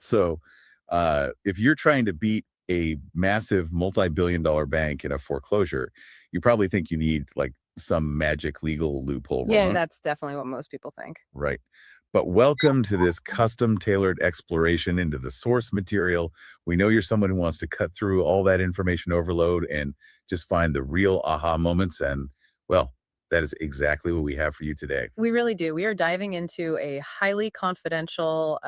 So if you're trying to beat a massive multi-billion-dollar bank in a foreclosure, you probably think you need like some magic legal loophole, Yeah, right? that's definitely what most people think. Right. But welcome to this custom-tailored exploration into the source material. We know you're someone who wants to cut through all that information overload and just find the real aha moments. And, well, that is exactly what we have for you today. We really do. We are diving into a highly confidential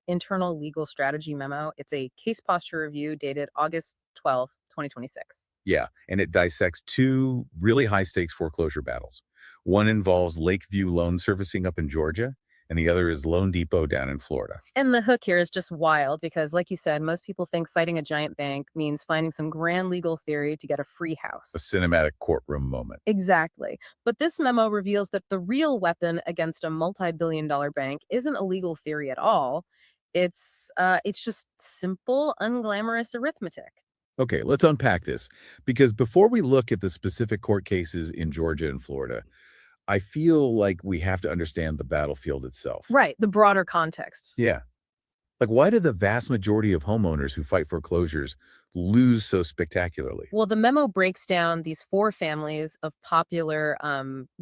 internal legal strategy memo. It's a case posture review dated August 12th, 2026. Yeah, and it dissects two really high-stakes foreclosure battles. One involves Lakeview Loan Servicing up in Georgia, and the other is Loan Depot down in Florida. And the hook here is just wild because, like you said, most people think fighting a giant bank means finding some grand legal theory to get a free A house. cinematic courtroom moment. Exactly. But this memo reveals that the real weapon against a multi-billion-dollar bank isn't a legal theory at all. It's just simple, unglamorous arithmetic. Okay, let's unpack this. Because before we look at the specific court cases in Georgia and Florida, I feel like we have to understand the battlefield itself. Right, the broader context. Yeah. Like, why do the vast majority of homeowners who fight foreclosures lose so spectacularly? Well, the memo breaks down these four families of popular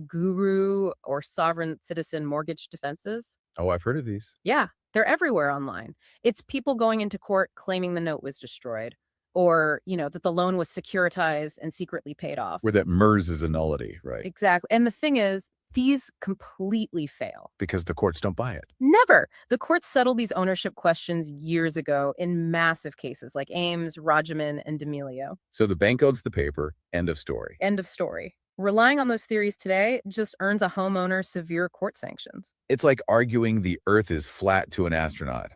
guru or sovereign citizen mortgage defenses. Oh, I've heard of these. Yeah, they're everywhere online. It's people going into court claiming the note was destroyed or, that the loan was securitized and secretly paid off. Where that MERS is a nullity, right? Exactly. And the thing is, these completely fail. Because the courts don't buy it. Never. The courts settled these ownership questions years ago in massive cases like Ames, Rajaman, and D'Amelio. So the bank owns the paper, end of story. End of story. Relying on those theories today just earns a homeowner severe court sanctions. It's like arguing the earth is flat to an astronaut.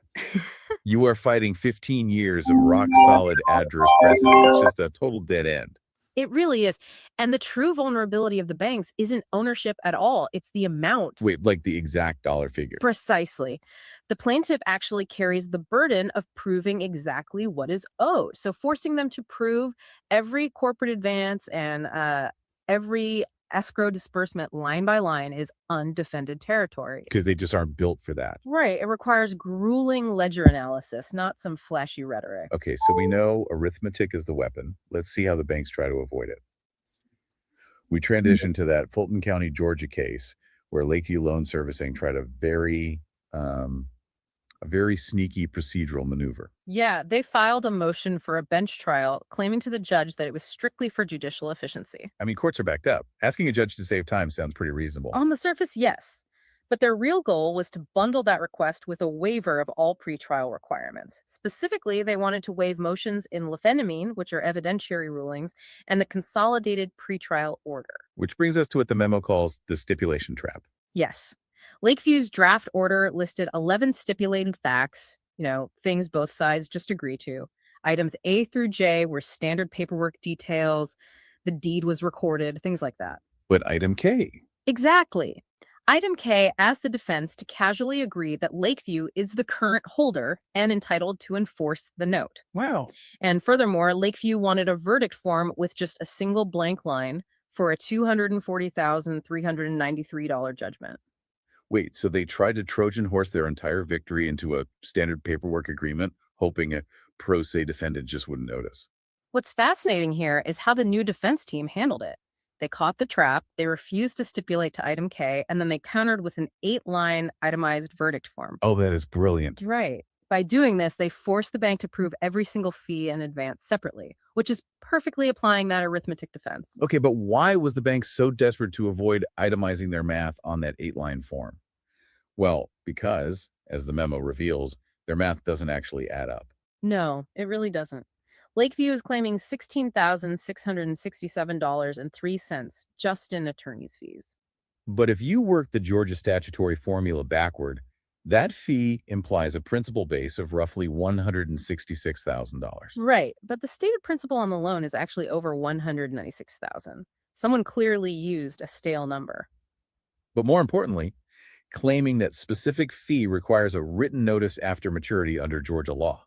You are fighting 15 years of rock-solid adverse precedent. It's just a total dead end. It really is. And the true vulnerability of the banks isn't ownership at all, it's the amount. Wait, like the exact dollar figure. Precisely. The plaintiff actually carries the burden of proving exactly what is owed. So, forcing them to prove every corporate advance and every escrow disbursement line by line is undefended territory. Because they just aren't built for that. Right. It requires grueling ledger analysis, not some flashy rhetoric. Okay, so we know arithmetic is the weapon. Let's see how the banks try to avoid it. We transition to that Fulton County, Georgia case where Lakeview Loan Servicing tried a very sneaky procedural maneuver. Yeah, they filed a motion for a bench trial, claiming to the judge that it was strictly for judicial efficiency. I mean, courts are backed up. Asking a judge to save time sounds pretty reasonable. On the surface, yes. But their real goal was to bundle that request with a waiver of all pretrial requirements. Specifically, they wanted to waive motions in lefenamine, which are evidentiary rulings, and the consolidated pretrial order. Which brings us to what the memo calls the stipulation trap. Yes. Lakeview's draft order listed 11 stipulated facts, things both sides just agree to. Items A through J were standard paperwork details, the deed was recorded, things like that. But item K, Exactly. Item K asked the defense to casually agree that Lakeview is the current holder and entitled to enforce the note. wow. And furthermore, Lakeview wanted a verdict form with just a single blank line for a $240,393 judgment. Wait, so they tried to Trojan horse their entire victory into a standard paperwork agreement, hoping a pro se defendant just wouldn't notice. What's fascinating here is how the new defense team handled it. They caught the trap, they refused to stipulate to item K, and then they countered with an 8-line itemized verdict form. Oh, that is brilliant. Right. By doing this, they forced the bank to prove every single fee and advance separately, which is perfectly applying that arithmetic defense. Okay, but why was the bank so desperate to avoid itemizing their math on that 8-line form? Well, because, as the memo reveals, their math doesn't actually add up. No, it really doesn't. Lakeview is claiming $16,667.03 just in attorney's fees. But if you work the Georgia statutory formula backward, that fee implies a principal base of roughly $166,000. Right, but the stated principal on the loan is actually over 196,000. Someone clearly used a stale number. But more importantly, claiming that specific fee requires a written notice after maturity under Georgia law.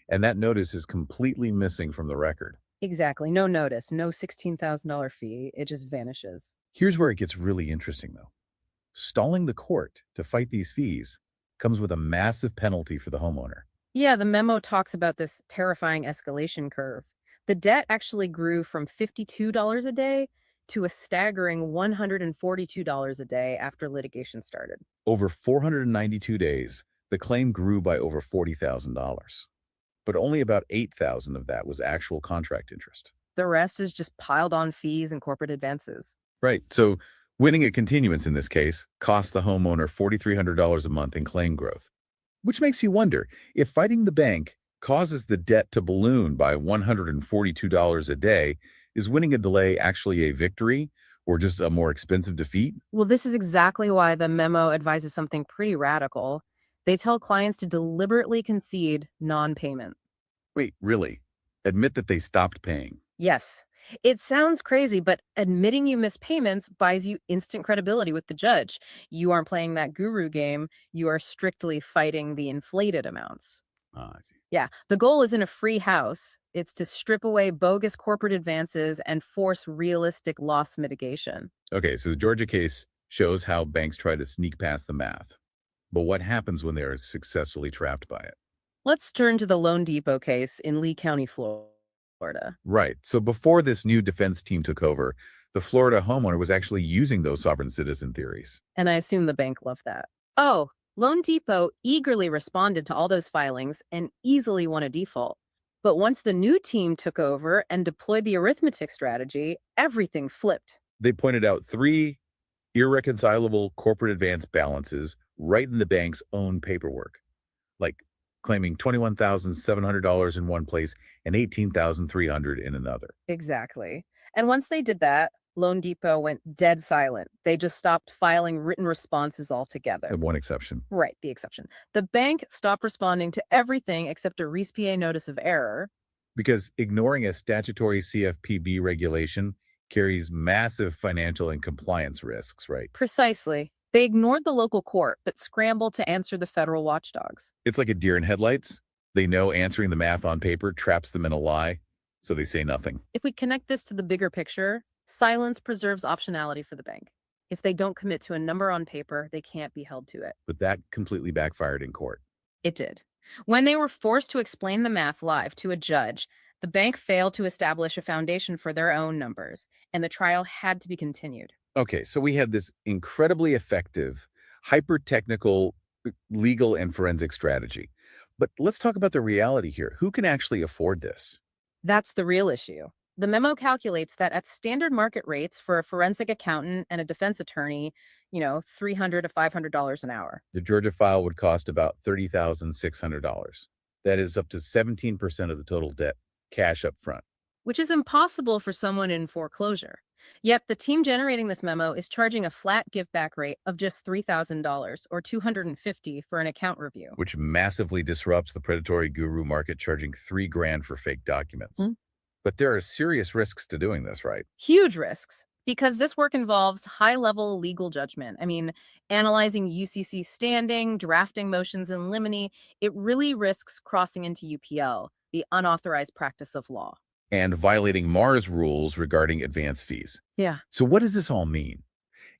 And that notice is completely missing from the record. Exactly. No notice, no $16,000 fee. It just vanishes. Here's where it gets really interesting, though. Stalling the court to fight these fees comes with a massive penalty for the homeowner. Yeah, the memo talks about this terrifying escalation curve. The debt actually grew from $52 a day to a staggering $142 a day after litigation started. Over 492 days, the claim grew by over $40,000, but only about 8,000 of that was actual contract interest. The rest is just piled on fees and corporate advances. Right. So winning a continuance in this case cost the homeowner $4,300 a month in claim growth, which makes you wonder if fighting the bank causes the debt to balloon by $142 a day, is winning a delay actually a victory or just a more expensive defeat? Well, this is exactly why the memo advises something pretty radical. They tell clients to deliberately concede non payment. Wait, really? Admit that they stopped paying. Yes, it sounds crazy, but admitting you miss payments buys you instant credibility with the judge. You aren't playing that guru game, you are strictly fighting the inflated amounts. Ah, I see. Yeah, the goal isn't a free house, it's to strip away bogus corporate advances and force realistic loss mitigation. Okay, so the Georgia case shows how banks try to sneak past the math. But what happens when they're successfully trapped by it? Let's turn to the Loan Depot case in Lee County, Florida. Right. So before this new defense team took over, the Florida homeowner was actually using those sovereign citizen theories. And I assume the bank loved that. Oh, Loan Depot eagerly responded to all those filings and easily won a default. But once the new team took over and deployed the arithmetic strategy, everything flipped. They pointed out three irreconcilable corporate advance balances right in the bank's own paperwork, like claiming $21,700 in one place and $18,300 in another. Exactly. And once they did that, Loan Depot went dead silent. They just stopped filing written responses altogether. And one exception. Right, the exception. The bank stopped responding to everything except a RESPA notice of error. Because ignoring a statutory CFPB regulation carries massive financial and compliance risks, right? Precisely. They ignored the local court, but scrambled to answer the federal watchdogs. It's like a deer in headlights. They know answering the math on paper traps them in a lie, so they say nothing. If we connect this to the bigger picture, silence preserves optionality for the bank. If they don't commit to a number on paper, they can't be held to it. But that completely backfired in court. It did. When they were forced to explain the math live to a judge, the bank failed to establish a foundation for their own numbers, and the trial had to be continued. Okay, so we had this incredibly effective, hyper-technical legal and forensic strategy. But let's talk about the reality here. Who can actually afford this? That's the real issue. The memo calculates that at standard market rates for a forensic accountant and a defense attorney, $300 to $500 an hour, The Georgia file would cost about $30,600. That is up to 17% of the total debt, cash up front. which is impossible for someone in foreclosure. Yet the team generating this memo is charging a flat giveback rate of just $3,000 or $250 for an account review. Which massively disrupts the predatory guru market, charging 3 grand for fake documents. Hmm? But there are serious risks to doing this, right? Huge risks because this work involves high level legal judgment. I mean, analyzing UCC standing, drafting motions in limine, it really risks crossing into UPL, the unauthorized practice of law. And violating Mars rules regarding advance fees. Yeah. So what does this all mean?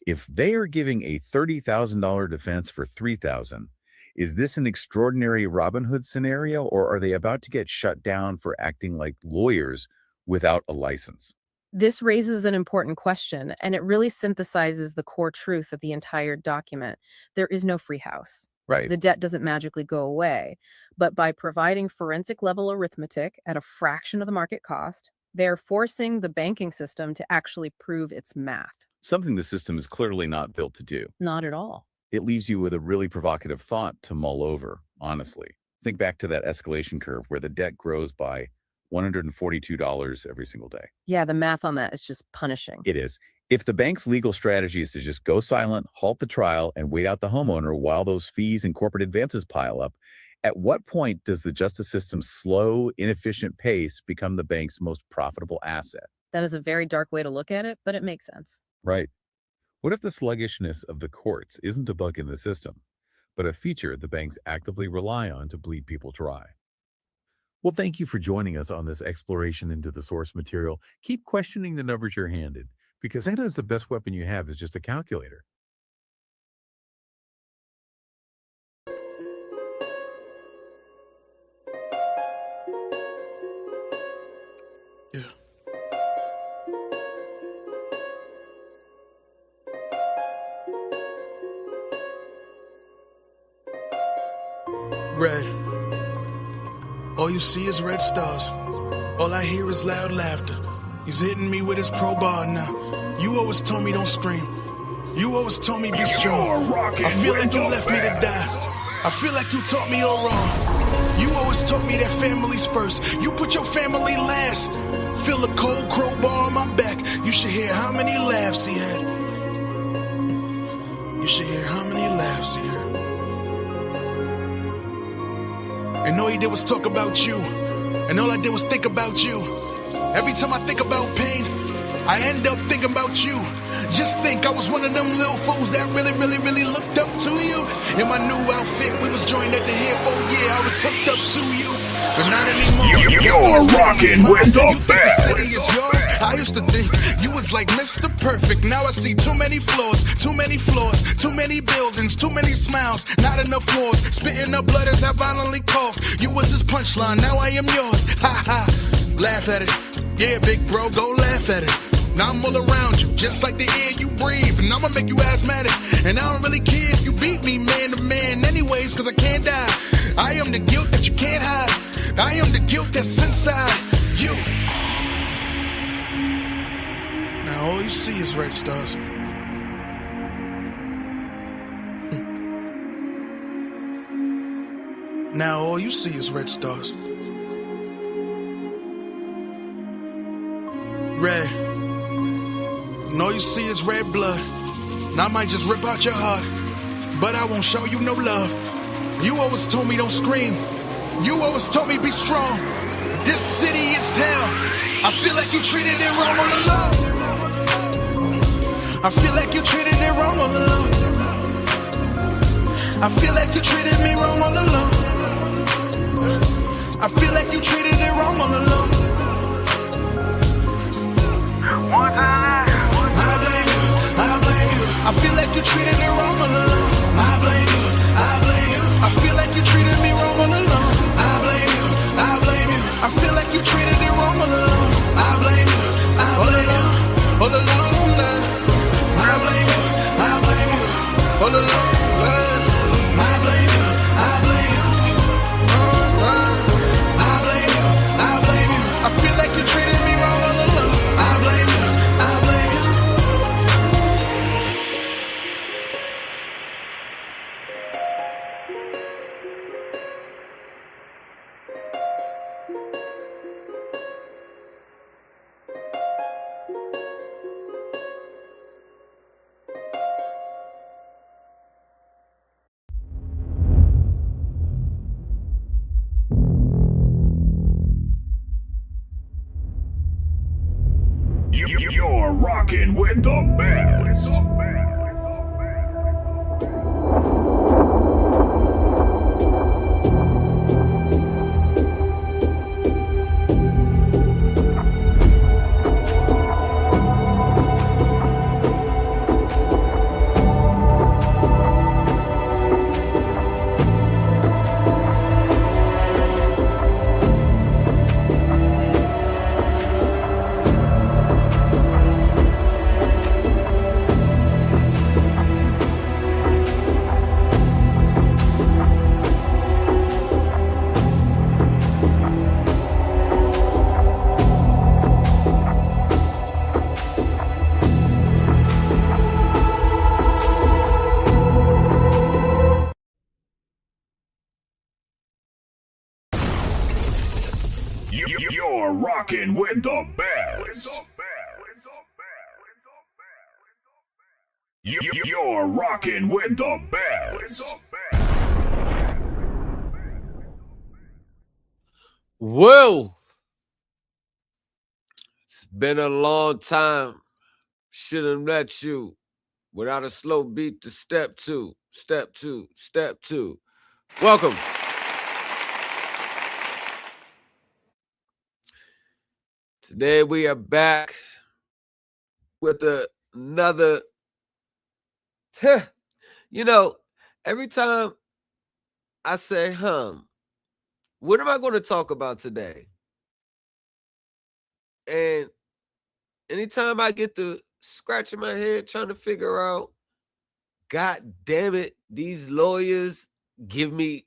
If they are giving a $30,000 defense for $3,000, is this an extraordinary Robin Hood scenario, or are they about to get shut down for acting like lawyers without a license? This raises an important question, and it really synthesizes the core truth of the entire document. There is no free house. Right. The debt doesn't magically go away, but by providing forensic level arithmetic at a fraction of the market cost, they're forcing the banking system to actually prove its math. Something the system is clearly not built to do. Not at all. It leaves you with a really provocative thought to mull over, honestly. Think back to that escalation curve where the debt grows by $142 every single day. Yeah, the math on that is just punishing. It is. If the bank's legal strategy is to just go silent, halt the trial, and wait out the homeowner while those fees and corporate advances pile up, at what point does the justice system's slow, inefficient pace become the bank's most profitable asset? That is a very dark way to look at it, but it makes sense. Right. What if the sluggishness of the courts isn't a bug in the system, but a feature the banks actively rely on to bleed people dry? Well, thank you for joining us on this exploration into the source material. Keep questioning the numbers you're handed, because sometimes the best weapon you have is just a calculator. Red. All you see is red stars. All I hear is loud laughter. He's hitting me with his crowbar now. You always told me don't scream. You always told me be strong. I feel like you left me to die. I feel like you taught me all wrong. You always taught me that family's first. You put your family last. Feel a cold crowbar on my back. You should hear how many laughs he had. You should hear how many laughs he had. And all he did was talk about you. And all I did was think about you. Every time I think about pain, I end up thinking about you. Just think I was one of them little fools that really looked up to you. In my new outfit, we was joined at the hip. Oh yeah, I was hooked up to you. But not anymore. You're rocking with the best. The city is yours. I used to think you was like Mr. Perfect. Now I see too many flaws, too many buildings, too many smiles, not enough wars. Spitting up blood as I violently cough. You was his punchline, now I am yours. Ha ha, laugh at it. Yeah, big bro, go laugh at it. Now I'm all around you, just like the air you breathe. And I'ma make you asthmatic. And I don't really care if you beat me man to man anyways, cause I can't die. I am the guilt that you can't hide. I am the guilt that's inside you. Now all you see is red stars. Now all you see is red stars. Red. And all you see is red blood. And I might just rip out your heart, but I won't show you no love. You always told me don't scream. You always told me be strong. This city is hell. I feel like you treated it wrong all along. I feel like you treated it wrong all along. I feel like you treated me wrong all along. I feel like you treated it wrong all along. One time. I blame you, I blame you. I feel like you treated me wrong all along. I blame you, I blame you. I feel like you treated me wrong all along. I blame you, I blame you. I feel like you treated it wrong all along. I blame you, I blame you. All along, I blame you, I blame you. All along, I blame you, I blame you. I blame you, I blame you. I feel like you treated me wrong all along. I blame you, I blame you. You're rocking with the best. You're rocking with the best. You're rocking with the best. Well, it's been a long time. Shouldn't let you without a slow beat to step two, step two, step two. Welcome. Today we are back with another, you know, every time I say, what am I going to talk about today? And anytime I get to scratching my head trying to figure out, God damn it, these lawyers give me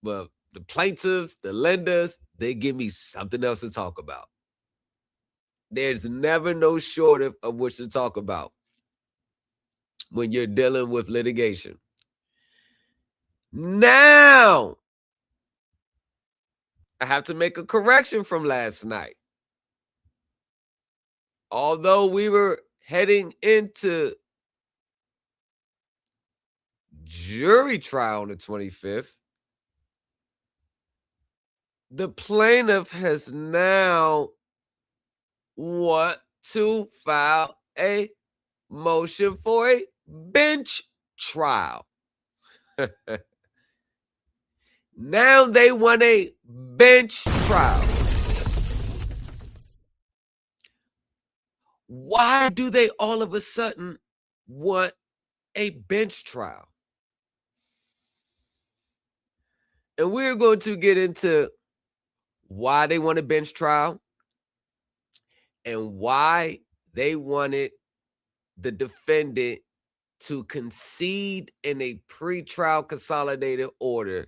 But the plaintiffs, the lenders, they give me something else to talk about. There's never no shortage of what to talk about when you're dealing with litigation. Now, I have to make a correction from last night. Although we were heading into jury trial on the 25th, the plaintiff has now want to file a motion for a bench trial. Now they want a bench trial. Why do they all of a sudden want a bench trial? And we're going to get into why they want a bench trial and why they wanted the defendant to concede in a pretrial consolidated order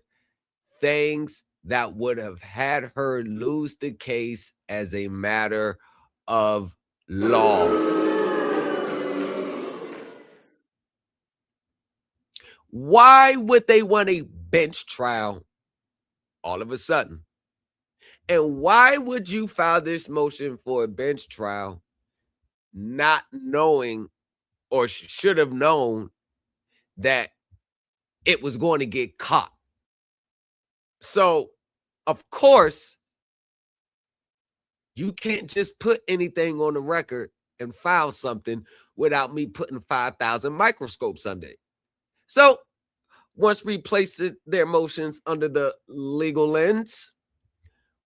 things that would have had her lose the case as a matter of law. Why would they want a bench trial all of a sudden? And why would you file this motion for a bench trial not knowing or should have known that it was going to get caught? So, of course, you can't just put anything on the record and file something without me putting 5,000 microscopes under it. So, once we place their motions under the legal lens,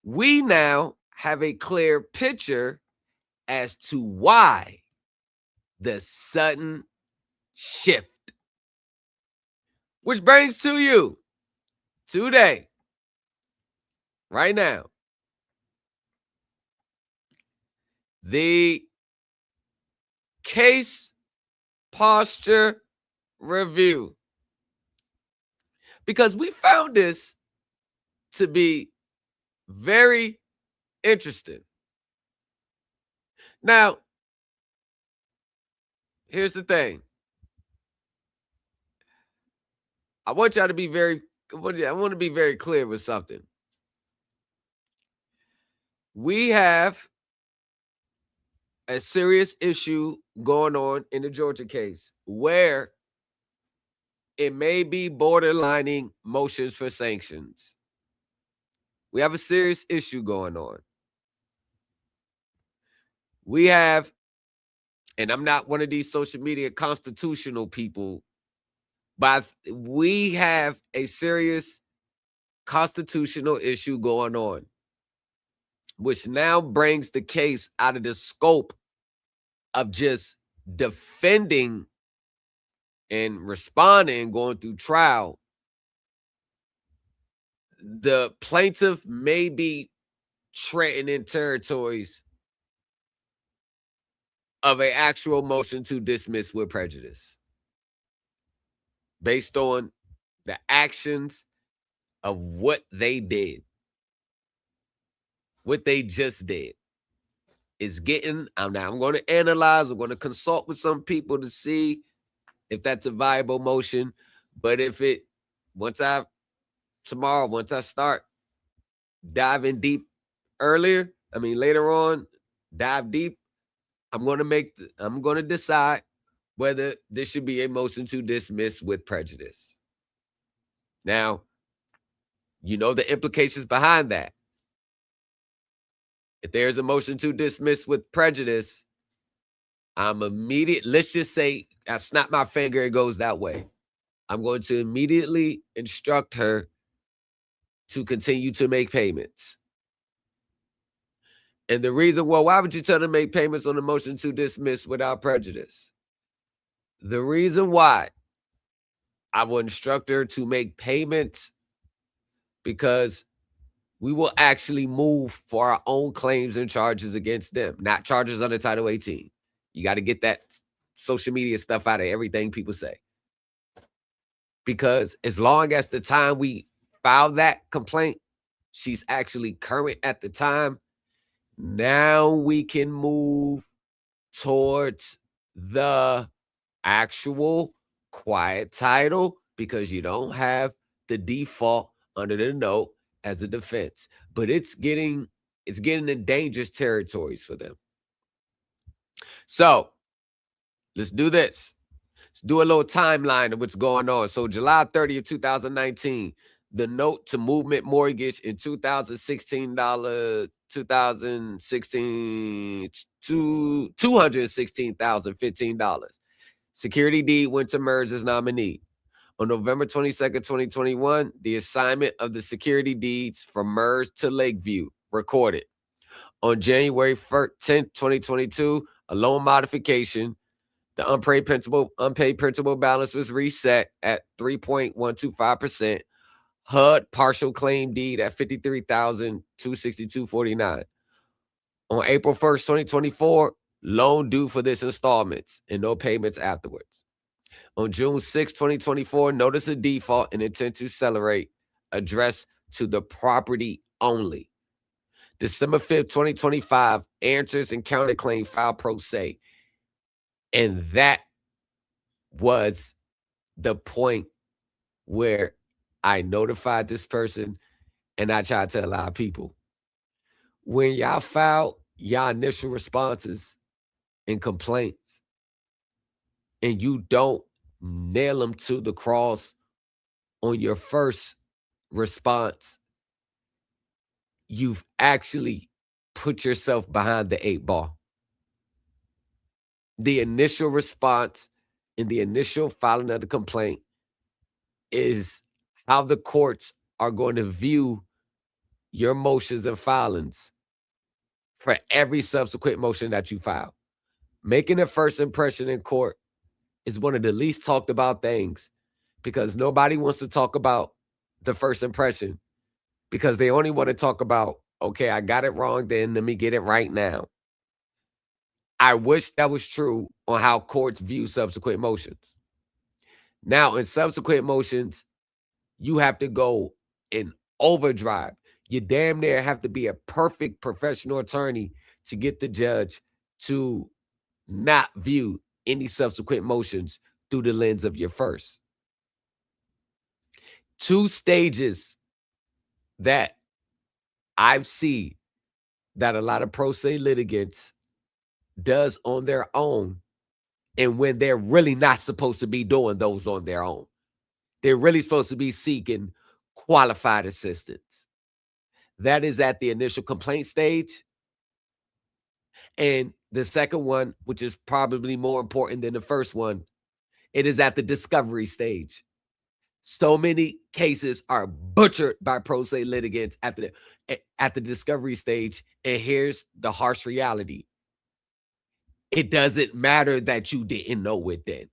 we now have a clear picture as to why the sudden shift. Which brings to you today, right now, the case posture review. Because we found this to be very interesting. Now, here's the thing. I want y'all to be I want to be very clear with something. We have a serious issue going on in the Georgia case where it may be borderlining motions for sanctions. We have a serious issue going on. We have, and I'm not one of these social media constitutional people, but we have a serious constitutional issue going on, which now brings the case out of the scope of just defending and responding, going through trial. The plaintiff may be treading in territories of an actual motion to dismiss with prejudice based on the actions of what they did. What they just did is getting, I'm going to analyze, I'm going to consult with some people to see if that's a viable motion. But if it, once I start diving deep later on, dive deep, I'm going to decide whether this should be a motion to dismiss with prejudice. Now, you know the implications behind that. If there's a motion to dismiss with prejudice, let's just say I snap my finger, it goes that way. I'm going to immediately instruct her to continue to make payments. And the reason, why would you tell her to make payments on the motion to dismiss without prejudice? The reason why I will instruct her to make payments because we will actually move for our own claims and charges against them, not charges under Title 18. You got to get that social media stuff out of everything people say. Because as long as the time we filed that complaint, she's actually current at the time. Now we can move towards the actual quiet title, because you don't have the default under the note as a defense. But it's getting in dangerous territories for them. So let's do this. Let's do a little timeline of what's going on. So July 30th, 2019, the note to movement mortgage in 2016 to $216,015. Security deed went to MERS as nominee. On November 22nd, 2021, the assignment of the security deeds from MERS to Lakeview recorded. On January 10th, 2022, a loan modification. The unpaid principal balance was reset at 3.125%. HUD partial claim deed at $53,262.49. On April 1st, 2024, loan due for this installments and no payments afterwards. On June 6, 2024, notice of default and intent to accelerate addressed to the property only. December 5th, 2025, answers and counterclaim filed pro se. And that was the point where I notified this person, and I tried to tell a lot of people, when y'all file y'all initial responses and complaints, and you don't nail them to the cross on your first response, you've actually put yourself behind the 8 ball. The initial response and the initial filing of the complaint is how the courts are going to view your motions and filings for every subsequent motion that you file. Making a first impression in court is one of the least talked about things, because nobody wants to talk about the first impression, because they only want to talk about, okay, I got it wrong, then let me get it right now. I wish that was true on how courts view subsequent motions. Now, in subsequent motions, you have to go in overdrive. You damn near have to be a perfect professional attorney to get the judge to not view any subsequent motions through the lens of your first. 2 stages that I've seen that a lot of pro se litigants does on their own, and when they're really not supposed to be doing those on their own. They're really supposed to be seeking qualified assistance. That is at the initial complaint stage. And the second one, which is probably more important than the first one, it is at the discovery stage. So many cases are butchered by pro se litigants at the discovery stage. And here's the harsh reality. It doesn't matter that you didn't know it then.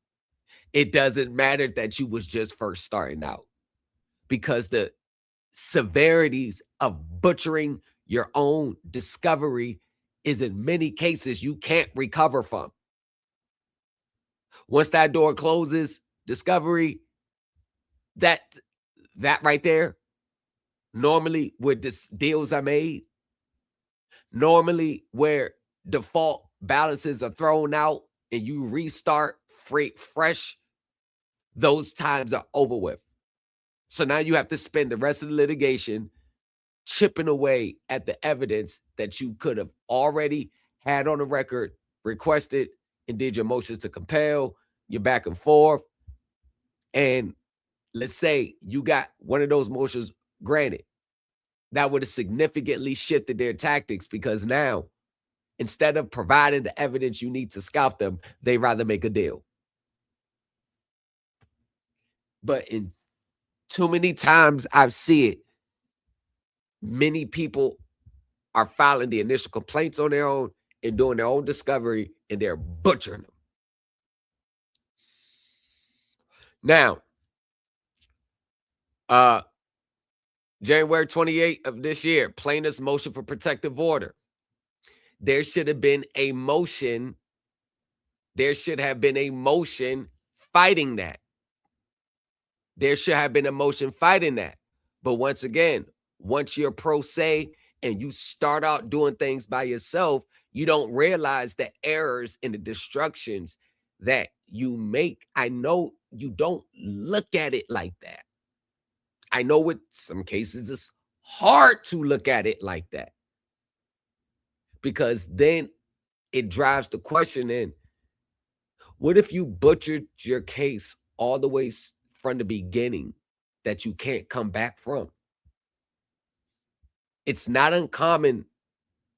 It doesn't matter that you was just first starting out, because the severities of butchering your own discovery is in many cases you can't recover from. Once that door closes, discovery, that right there, normally where deals are made, normally where default balances are thrown out and you restart fresh, those times are over with. So now you have to spend the rest of the litigation chipping away at the evidence that you could have already had on the record, requested, and did your motions to compel. You're back and forth. And let's say you got one of those motions granted. That would have significantly shifted their tactics, because now, instead of providing the evidence you need to scalp them, they rather make a deal. But in too many times I've seen it, many people are filing the initial complaints on their own and doing their own discovery, and they're butchering them. Now, January 28th of this year, plaintiff's motion for protective order. There should have been a motion. There should have been a motion fighting that. There should have been a motion fighting that. But once again, once you're pro se and you start out doing things by yourself, you don't realize the errors and the destructions that you make. I know you don't look at it like that. I know with some cases it's hard to look at it like that, because then it drives the question in, what if you butchered your case all the way from the beginning that you can't come back from? It's not uncommon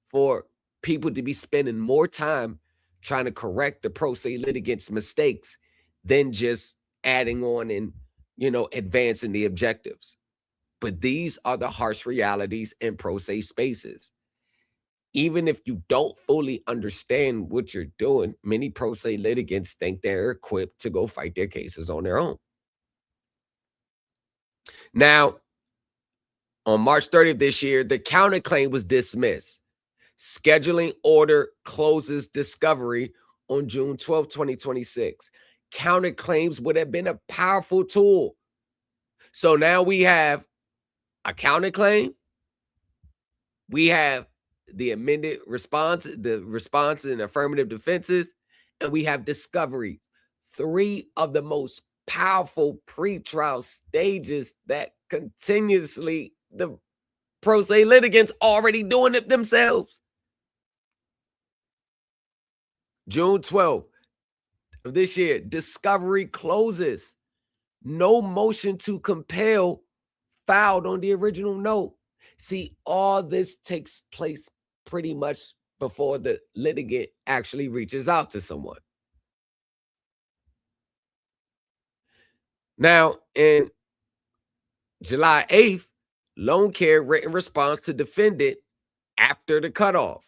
for people to be spending more time trying to correct the pro se litigant's mistakes than just adding on and, advancing the objectives. But these are the harsh realities in pro se spaces. Even if you don't fully understand what you're doing, many pro se litigants think they're equipped to go fight their cases on their own. Now, on March 30th this year, the counterclaim was dismissed. Scheduling order closes discovery on June 12, 2026. Counterclaims would have been a powerful tool. So now we have a counterclaim. We have the amended response, the response and affirmative defenses, and we have discoveries. 3 of the most powerful pretrial stages that continuously the pro se litigants already doing it themselves. June 12th of this year, discovery closes. No motion to compel filed on the original note. See, all this takes place pretty much before the litigant actually reaches out to someone. Now, in July 8th, loan care written response to defendant after the cutoff.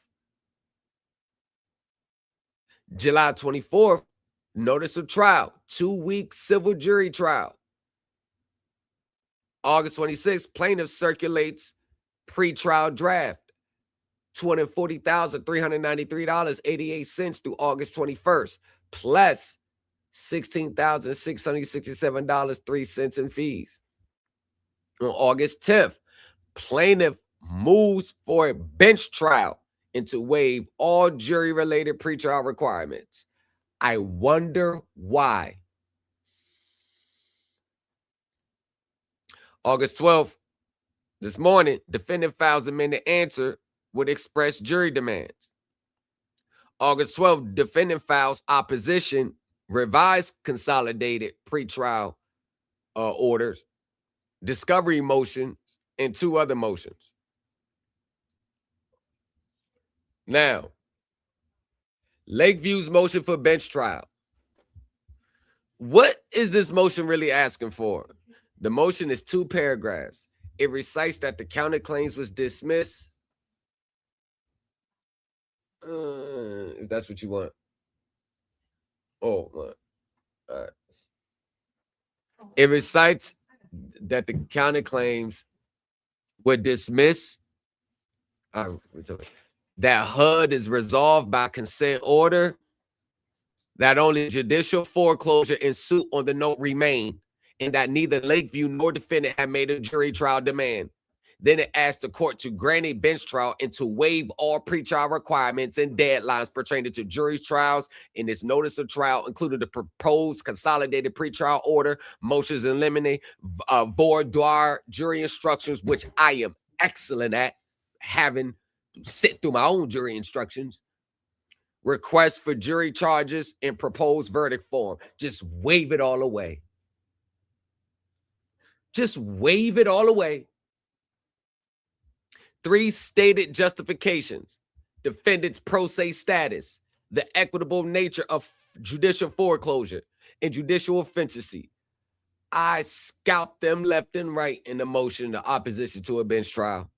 July 24th, notice of trial, 2-week civil jury trial. August 26th, plaintiff circulates pretrial draft, $240,393.88 through August 21st, plus $16,667.03 in fees. On August 10th, plaintiff moves for a bench trial and to waive all jury-related pretrial requirements. I wonder why. August 12th, this morning, defendant files amended answer with express jury demands. August 12th, defendant files opposition, revised consolidated pretrial orders, discovery motion, and 2 other motions. Now, Lakeview's motion for bench trial. What is this motion really asking for? The motion is 2 paragraphs. It recites that the counterclaims was dismissed. If that's what you want. Oh, all right. It recites that the counterclaims were dismissed. That HUD is resolved by consent order. That only judicial foreclosure and suit on the note remain, and that neither Lakeview nor defendant had made a jury trial demand. Then it asked the court to grant a bench trial and to waive all pretrial requirements and deadlines pertaining to jury trials in its notice of trial, including the proposed consolidated pretrial order, motions in limine, voir dire jury instructions, which I am excellent at, having to sit through my own jury instructions, request for jury charges, and proposed verdict form. Just wave it all away. Just wave it all away. 3 stated justifications: defendant's pro se status, the equitable nature of judicial foreclosure, and judicial efficiency. I scalped them left and right in the motion, the opposition to a bench trial.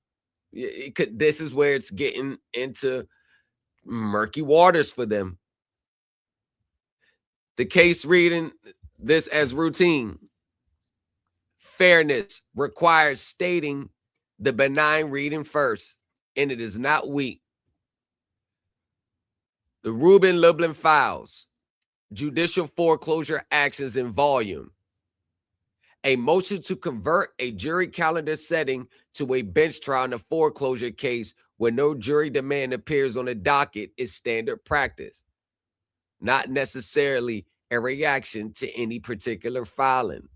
This is where it's getting into murky waters for them. The case reading this as routine. Fairness requires stating the benign reading first, and it is not weak. The Rubin Lublin files, judicial foreclosure actions in volume. A motion to convert a jury calendar setting to a bench trial in a foreclosure case where no jury demand appears on the docket is standard practice, not necessarily a reaction to any particular filing.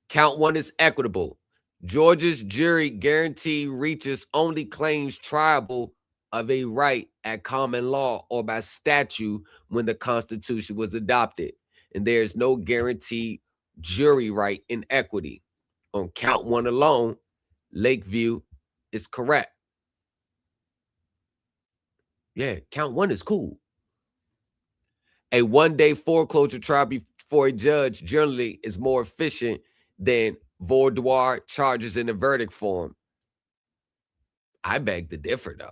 Count 1 is equitable. Georgia's jury guarantee reaches only claims triable of a right at common law or by statute when the Constitution was adopted, and there is no guaranteed jury right in equity. On count 1 alone, Lakeview is correct. Yeah, count 1 is cool. A one-day foreclosure trial before a judge generally is more efficient than voir dire charges in the verdict form. I beg to differ, though.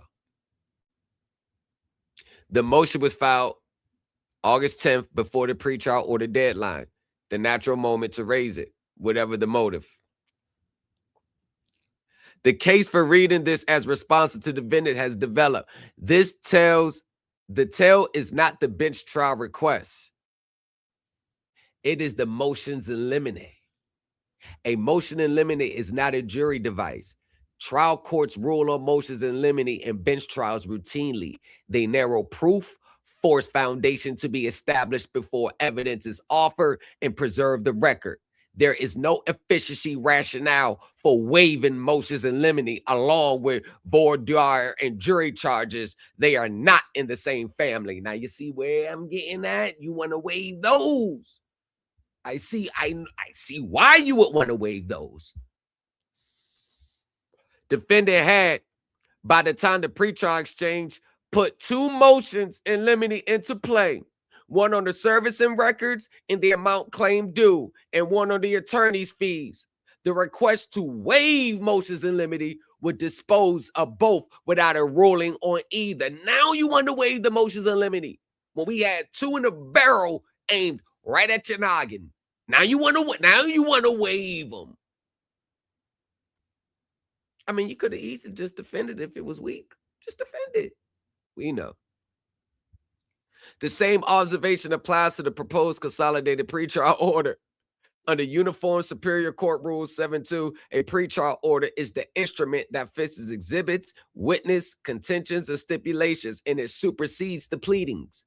The motion was filed August 10th before the pretrial order deadline, the natural moment to raise it, whatever the motive. The case for reading this as responsive to the defendant has developed. This tells the tale is not the bench trial request. It is the motions in limine. A motion in limine is not a jury device. Trial courts rule on motions in limine and bench trials routinely. They narrow proof, force foundation to be established before evidence is offered, and preserve the record. There is no efficiency rationale for waiving motions in limine along with voir dire and jury charges. They are not in the same family. Now you see where I'm getting at? You want to waive those. I see why you would want to waive those. Defendant had, by the time the pretrial exchange, put 2 motions in limine into play. One on the service and records and the amount claimed due, and one on the attorney's fees. The request to waive motions in limine would dispose of both without a ruling on either. Now you want to waive the motions in limine when we had 2 in the barrel aimed right at your noggin. Now you want to waive them. I mean, you could have easily just defended if it was weak. Just defend it. We know. The same observation applies to the proposed consolidated pretrial order. Under Uniform Superior Court Rule 7.2, a pretrial order is the instrument that fixes exhibits, witness, contentions, and stipulations, and it supersedes the pleadings.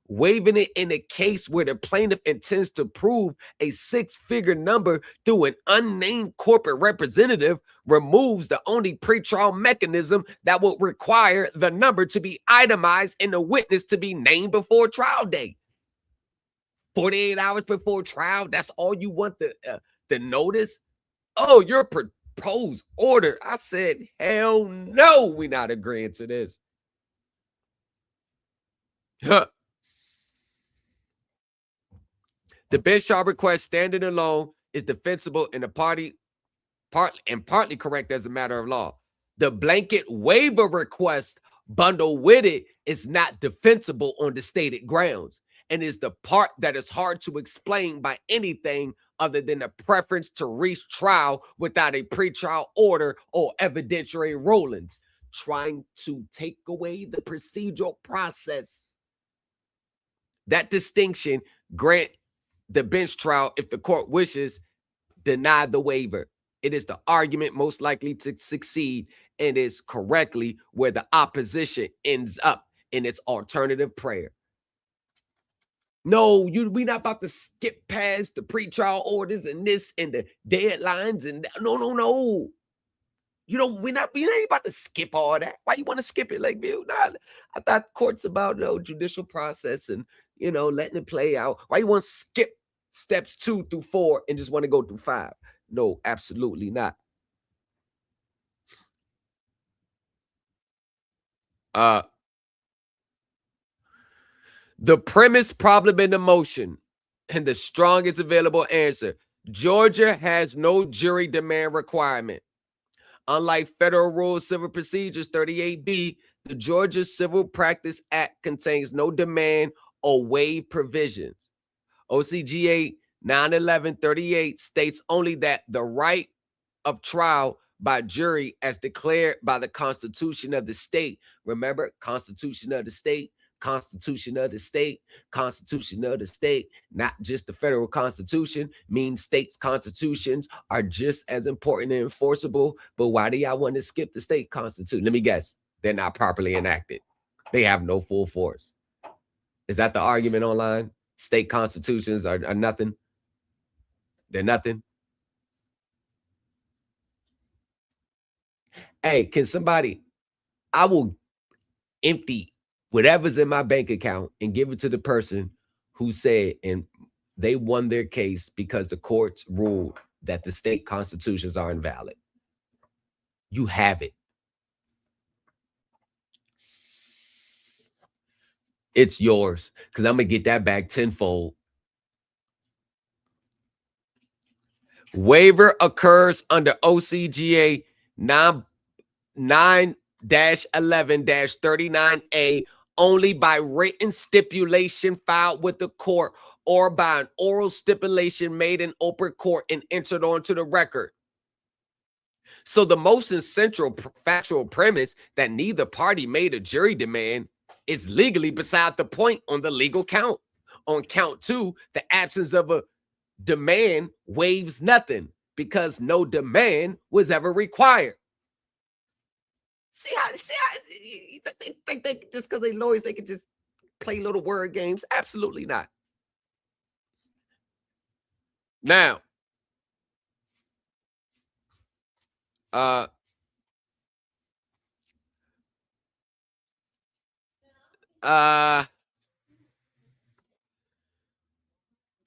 Waiving it in a case where the plaintiff intends to prove a 6-figure number through an unnamed corporate representative removes the only pretrial mechanism that would require the number to be itemized and the witness to be named before trial date. 48 hours before trial, that's all you want the notice? Oh, your proposed order. I said, hell no, we're not agreeing to this. The bench trial request standing alone is defensible and partly correct as a matter of law. The blanket waiver request bundled with it is not defensible on the stated grounds and is the part that is hard to explain by anything other than a preference to reach trial without a pretrial order or evidentiary rulings, trying to take away the procedural process. That distinction grant the bench trial, if the court wishes, deny the waiver. It is the argument most likely to succeed and is correctly where the opposition ends up in its alternative prayer. No, we're not about to skip past the pretrial orders and this and the deadlines and no. We ain't about to skip all that. Why you want to skip it, Lakeview? Nah, I thought court's about judicial process and letting it play out. Why you want to skip steps 2 through 4 and just want to go through 5? No, absolutely not. The premise, problem, and the motion, and the strongest available answer. Georgia has no jury demand requirement. Unlike Federal Rule of Civil Procedures 38B, the Georgia Civil Practice Act contains no demand or waive provisions. OCGA 91138 states only that the right of trial by jury as declared by the Constitution of the state. Remember, Constitution of the state, Constitution of the state, Constitution of the state, not just the federal Constitution, means states' constitutions are just as important and enforceable. But why do y'all want to skip the state constitution? Let me guess. They're not properly enacted. They have no full force. Is that the argument online? State constitutions are nothing. They're nothing. Hey, can somebody, I will empty whatever's in my bank account and give it to the person who said, and they won their case because the courts ruled that the state constitutions are invalid. You have it. It's yours, because I'm going to get that back tenfold. Waiver occurs under OCGA 9-11-39A only by written stipulation filed with the court or by an oral stipulation made in open court and entered onto the record. So the motion's central factual premise that neither party made a jury demand is legally beside the point on the legal count. On count 2, the absence of a demand waives nothing because no demand was ever required. See how they think they just because they lawyers they can just play little word games? Absolutely not. Now,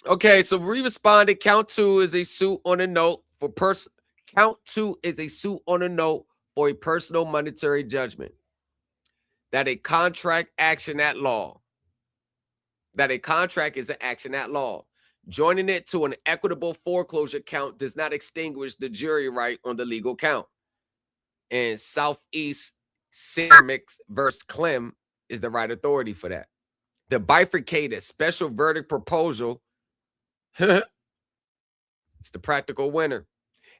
okay, so we responded. Count 2 is a suit on a note for Count 2 is a suit on a note for a personal monetary judgment. That a contract action at law. That a contract is an action at law. Joining it to an equitable foreclosure count does not extinguish the jury right on the legal count. And Southeast Ceramics versus Clem is the right authority for that. The bifurcated special verdict proposal it's the practical winner.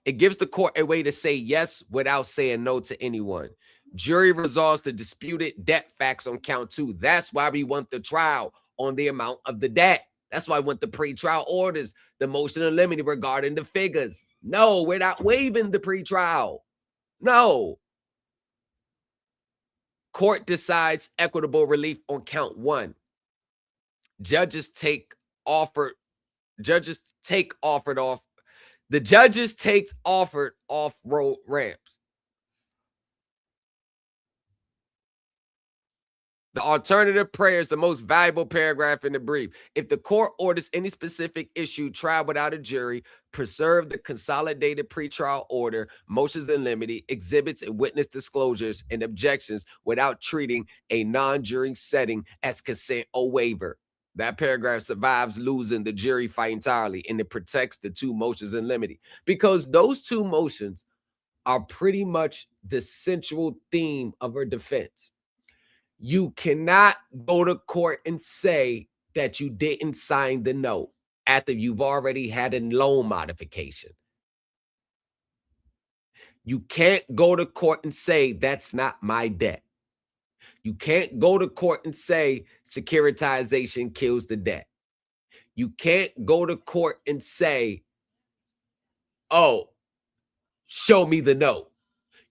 It gives the court a way to say yes without saying no to anyone. Jury resolves the disputed debt facts on count 2. That's why we want the trial on the amount of the debt. That's why I want the pretrial orders, the motion in limine regarding the figures. No, we're not waiving the pretrial. No. Court decides equitable relief on count 1. Judges take offered off road ramps. The alternative prayer is the most valuable paragraph in the brief. If the court orders any specific issue tried without a jury, preserve the consolidated pretrial order, motions in limine, exhibits and witness disclosures and objections without treating a non-jury setting as consent or waiver. That paragraph survives losing the jury fight entirely, and it protects the 2 motions in limine because those 2 motions are pretty much the central theme of her defense. You cannot go to court and say that you didn't sign the note after you've already had a loan modification. You can't go to court and say that's not my debt. You can't go to court and say securitization kills the debt. You can't go to court and say, oh, show me the note.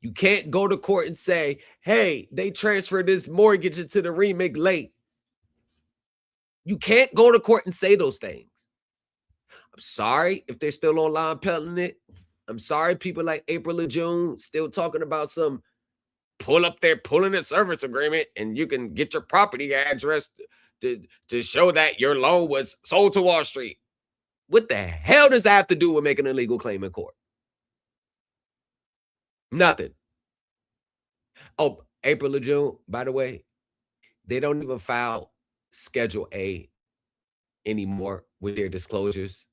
You can't go to court and say, hey, they transferred this mortgage into the remake late. You can't go to court and say those things. I'm sorry if they're still online peddling it. I'm sorry people like April or June still talking about some pulling a service agreement and you can get your property address to show that your loan was sold to Wall Street. What the hell does that have to do with making a legal claim in court? Nothing. Oh, April or June, by the way, they don't even file Schedule A anymore with their disclosures.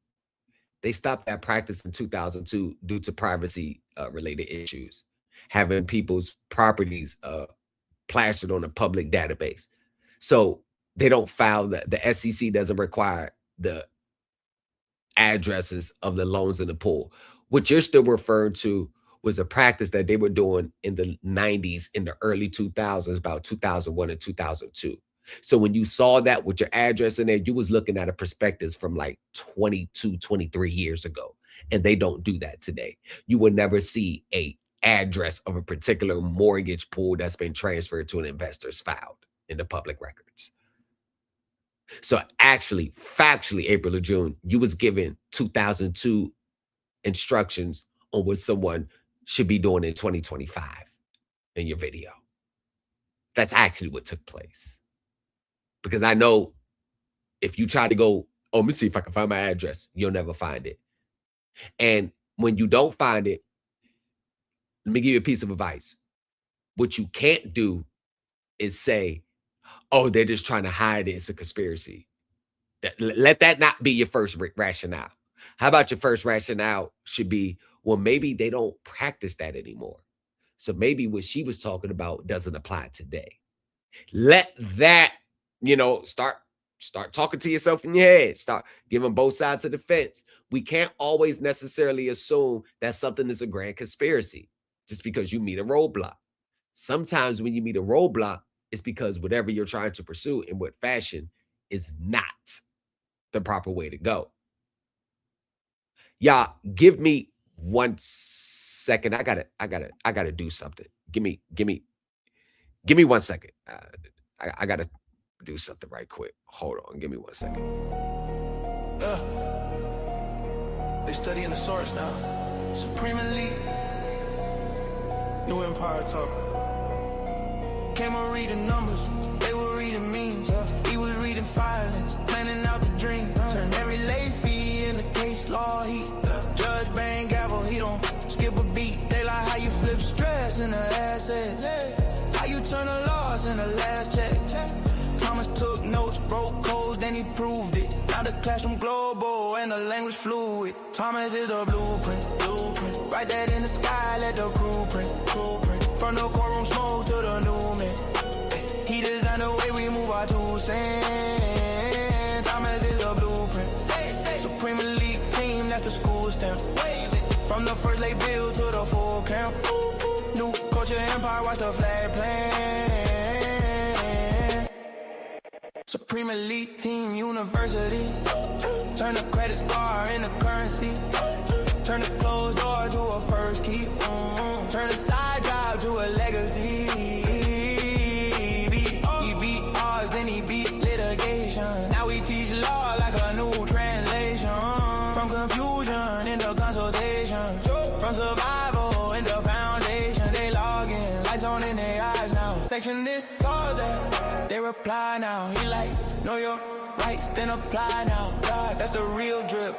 They stopped that practice in 2002 due to privacy related issues, having people's properties plastered on a public database. So they don't file that. The SEC doesn't require the addresses of the loans in the pool. What you're still referring to was a practice that they were doing in the 90s, in the early 2000s, about 2001 and 2002. So when you saw that with your address in there, you was looking at a prospectus from like 22, 23 years ago. And they don't do that today. You will never see a address of a particular mortgage pool that's been transferred to an investor's filed in the public records. So actually, factually, April or June, you was given 2002 instructions on what someone should be doing in 2025 in your video. That's actually what took place. Because I know if you try to go, oh, let me see if I can find my address, you'll never find it. And when you don't find it, let me give you a piece of advice. What you can't do is say, oh, they're just trying to hide it. It's a conspiracy. Let that not be your first rationale. How about your first rationale should be, well, maybe they don't practice that anymore. So maybe what she was talking about doesn't apply today. Let that, start talking to yourself in your head. Start giving both sides of the fence. We can't always necessarily assume that something is a grand conspiracy just because you meet a roadblock. Sometimes when you meet a roadblock, it's because whatever you're trying to pursue in what fashion is not the proper way to go. Y'all, give me 1 second. I gotta do something. Give me 1 second. I gotta do something right quick. Hold on. Give me 1 second. They studying the source now. Supreme Elite. New Empire talk. Came on reading numbers. They were reading memes. He was reading filings. Planning out the dream. Turn every late fee in the case law heat. Judge bang gavel. He don't skip a beat. They like how you flip stress into assets. How you turn a loss in the last check. Thomas took notes, broke codes, then he proved it. Now the classroom global and the language fluid. Thomas is the blueprint. Write that in the sky, let the crew print. From the courtroom smoke to the new man. He designed the way we move our 2 cents. Thomas is the blueprint. Supreme Elite team, that's the school stamp. From the first lay build to the full camp. New culture empire, watch the flag plan. Supreme Elite Team University. Turn the credit score into currency. Turn the closed door to a first key. Turn the side job to a legacy. He beat odds, then he beat litigation. Now we teach law like a new translation. From confusion into consultation. From survival into foundation. They log in, lights on in their eyes now. Section this, call that. They reply now. He like, know your rights, then apply now. God, that's the real drip.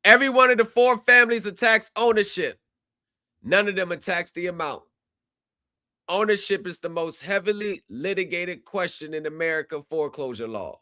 Every one of the 4 families attacks ownership. None of them attacks the amount. Ownership is the most heavily litigated question in American foreclosure law.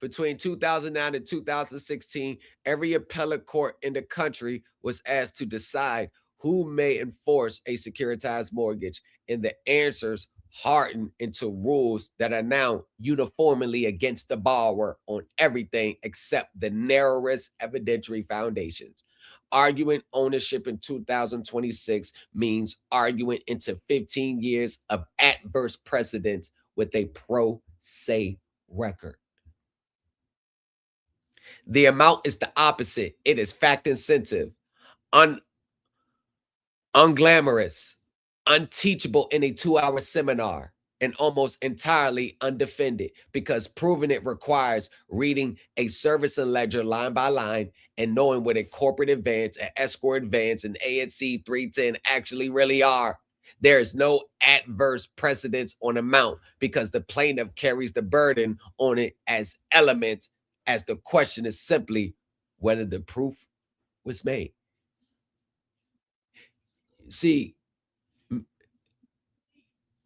Between 2009 and 2016, every appellate court in the country was asked to decide who may enforce a securitized mortgage, and the answers hardened into rules that are now uniformly against the borrower on everything except the narrowest evidentiary foundations. Arguing ownership in 2026 means arguing into 15 years of adverse precedents with a pro se record. The amount is the opposite. It is fact insensitive, unglamorous, unteachable in a 2-hour seminar, and almost entirely undefended because proving it requires reading a service and ledger line by line and knowing what a corporate advance, an escrow advance, and ANC 310 actually really are. There is no adverse precedence on amount because the plaintiff carries the burden on it as element, as the question is simply whether the proof was made. See,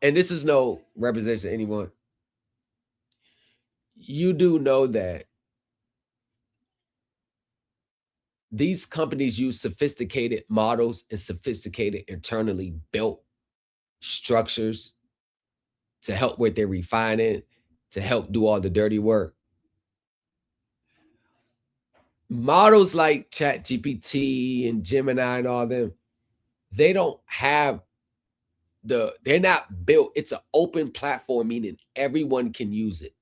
and this is no representation of anyone. You do know that these companies use sophisticated models and sophisticated internally built structures to help with their refining, to help do all the dirty work. Models like ChatGPT and Gemini and all them, they don't have they're not built. It's an open platform, meaning everyone can use it.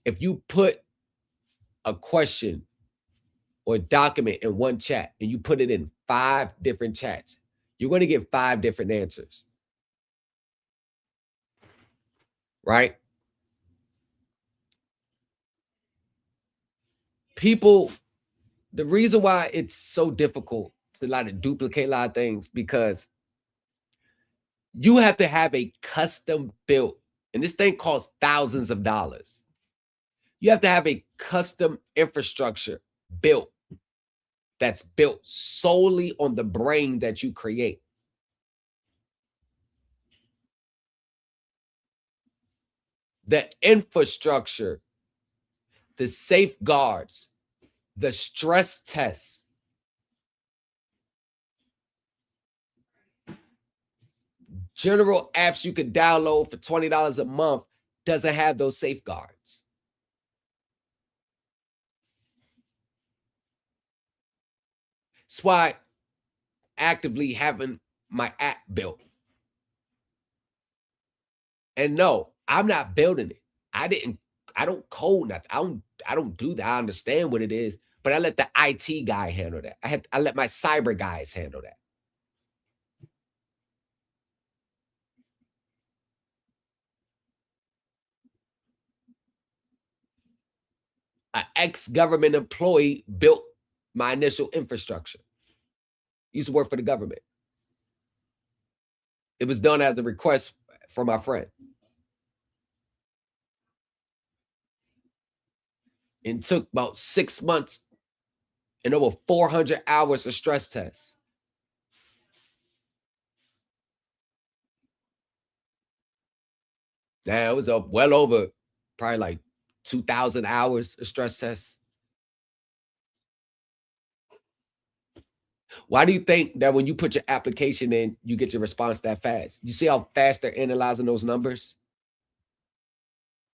If you put a question or a document in one chat and you put it in 5 different chats, you're going to get 5 different answers. Right? People, the reason why it's so difficult to duplicate a lot of things, because you have to have a custom built, and this thing costs thousands of dollars. You have to have a custom infrastructure built that's built solely on the brain that you create. The infrastructure, the safeguards, the stress tests, general apps you can download for $20 a month doesn't have those safeguards. That's why actively having my app built. And no, I'm not building it. I don't code nothing. I don't do that. I understand what it is, but I let the IT guy handle that. I let my cyber guys handle that. An ex-government employee built my initial infrastructure. He used to work for the government. It was done as a request from my friend. It took about 6 months and over 400 hours of stress tests. Now it was up well over probably like 2,000 hours of stress tests. Why do you think that when you put your application in, you get your response that fast? You see how fast they're analyzing those numbers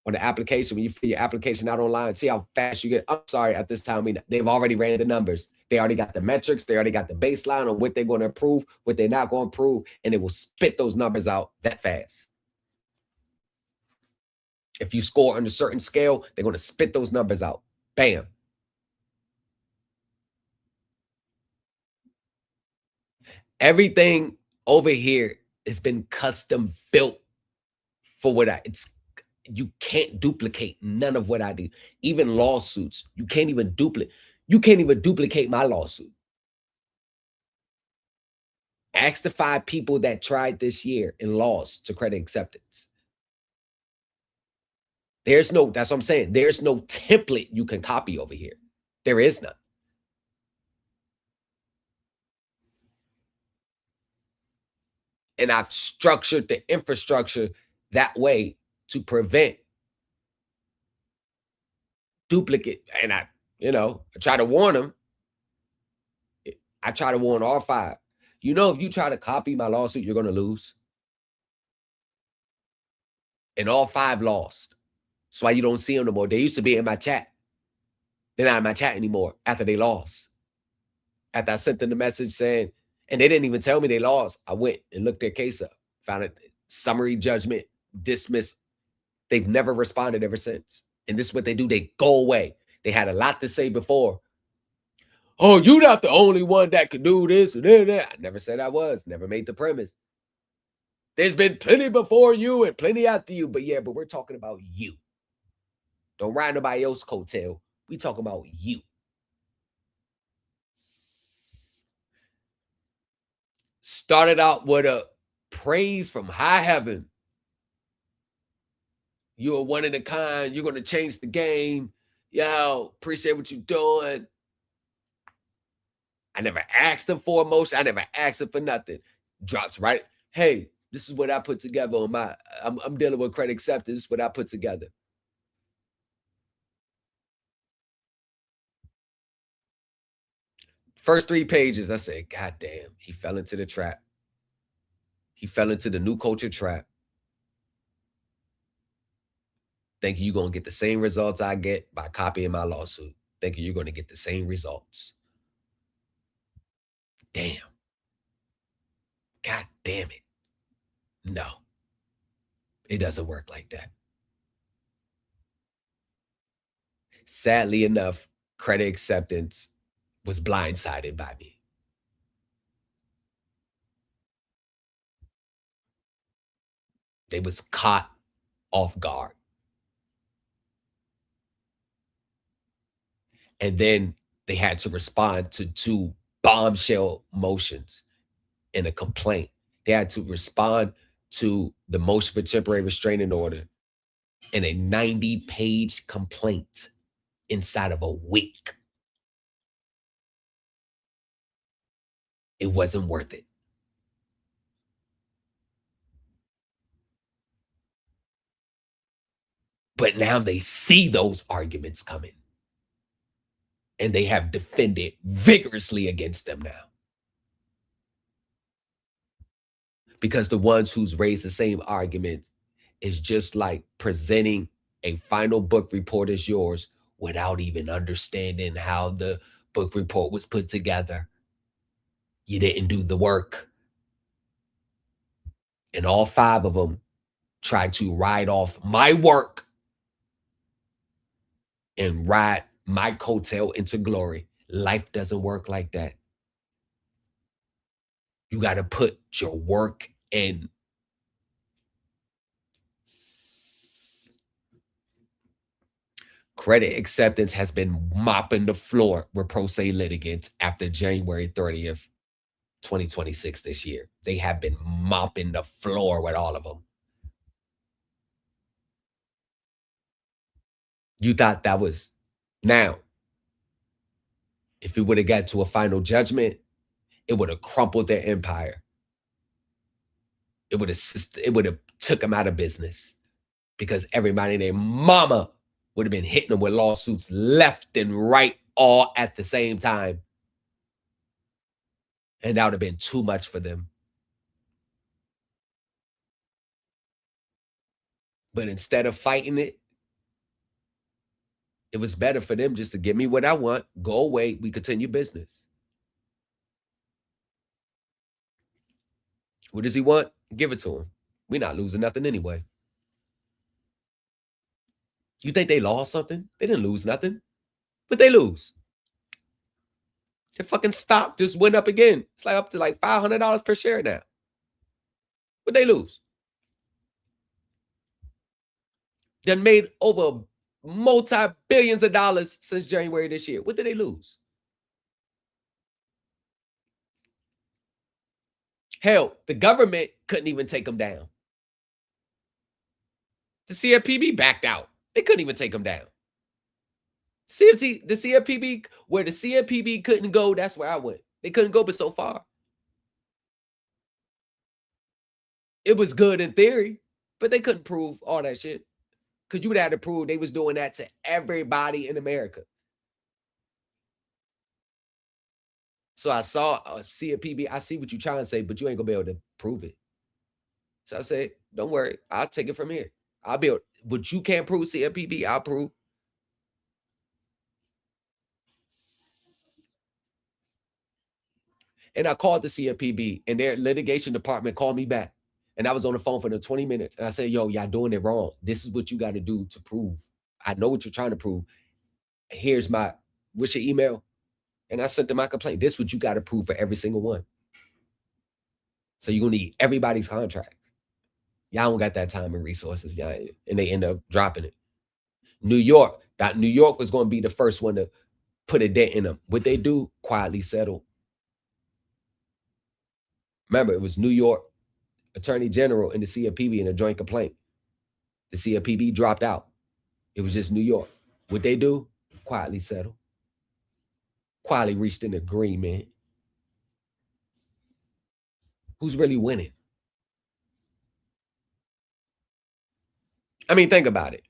on the application? When you fill your application out online, see how fast you get. I'm sorry, at this time, they've already ran the numbers. They already got the metrics. They already got the baseline on what they're going to approve, what they're not going to approve, and it will spit those numbers out that fast. If you score on a certain scale, they're going to spit those numbers out. Bam. Everything over here has been custom built for what you can't duplicate none of what I do. Even lawsuits, you can't even duplicate. You can't even duplicate my lawsuit. Ask the 5 people that tried this year and lost to credit acceptance. That's what I'm saying. There's no template you can copy over here. There is none. And I've structured the infrastructure that way to prevent duplicate. And I try to warn them. I try to warn all 5. If you try to copy my lawsuit, you're going to lose. And all 5 lost. That's why you don't see them no more. They used to be in my chat. They're not in my chat anymore after they lost. After I sent them the message saying, and they didn't even tell me they lost. I went and looked their case up, found a summary judgment, dismissed. They've never responded ever since. And this is what they do. They go away. They had a lot to say before. Oh, you're not the only one that could do this and that. I never said I was. Never made the premise. There's been plenty before you and plenty after you. But we're talking about you. Don't ride nobody else's coattail. We talking about you. Started out with a praise from high heaven. You are one of a kind. You're going to change the game. Yo, appreciate what you're doing. I never asked them for a motion. I never asked them for nothing. Drops right. Hey, this is what I put together on my, I'm dealing with credit acceptance. This is what I put together. First 3 pages, I said, God damn, he fell into the trap. He fell into the new culture trap. Thinking you're going to get the same results I get by copying my lawsuit. Thinking you're going to get the same results. Damn. God damn it. No. It doesn't work like that. Sadly enough, credit acceptance was blindsided by me. They was caught off guard. And then they had to respond to 2 bombshell motions in a complaint. They had to respond to the motion for temporary restraining order in a 90-page complaint inside of a week. It wasn't worth it. But now they see those arguments coming. And they have defended vigorously against them now. Because the ones who's raised the same argument is just like presenting a final book report as yours without even understanding how the book report was put together. You didn't do the work. And all 5 of them tried to ride off my work and ride my coattail into glory. Life doesn't work like that. You got to put your work in. Credit acceptance has been mopping the floor with pro se litigants after January 30th, 2026 this year. They have been mopping the floor with all of them. You thought that was now. If we would have got to a final judgment, it would have crumpled their empire. It would have took them out of business because everybody and their mama would have been hitting them with lawsuits left and right all at the same time. And that would have been too much for them. But instead of fighting it, it was better for them just to give me what I want, go away, we continue business. What does he want? Give it to him. We're not losing nothing anyway. You think they lost something? They didn't lose nothing. But they lose. Their fucking stock just went up again. It's like up to like $500 per share now. But they lose. Done made over multi-billions of dollars since January this year. What did they lose? Hell, the government couldn't even take them down. The CFPB backed out. They couldn't even take them down. The CFPB, where the CFPB couldn't go, that's where I went. They couldn't go but so far. It was good in theory, but they couldn't prove all that shit. Because you would have to prove they was doing that to everybody in America. So I saw a CFPB. I see what you're trying to say, but you ain't gonna be able to prove it. So I said, don't worry, I'll take it from here. I'll be able, what you can't prove CFPB, I'll prove. And I called the CFPB, and their litigation department called me back. And I was on the phone for the 20 minutes. And I said, yo, y'all doing it wrong. This is what you got to do to prove. I know what you're trying to prove. Here's my, what's your email? And I sent them my complaint. This is what you got to prove for every single one. So you're going to need everybody's contracts. Y'all don't got that time and resources. Y'all, and they end up dropping it. New York was going to be the first one to put a dent in them. What they do, quietly settle. Remember, it was New York Attorney General and the CFPB in a joint complaint. The CFPB dropped out. It was just New York. What they do, quietly settle. Quietly reached an agreement. Who's really winning? I mean, think about it.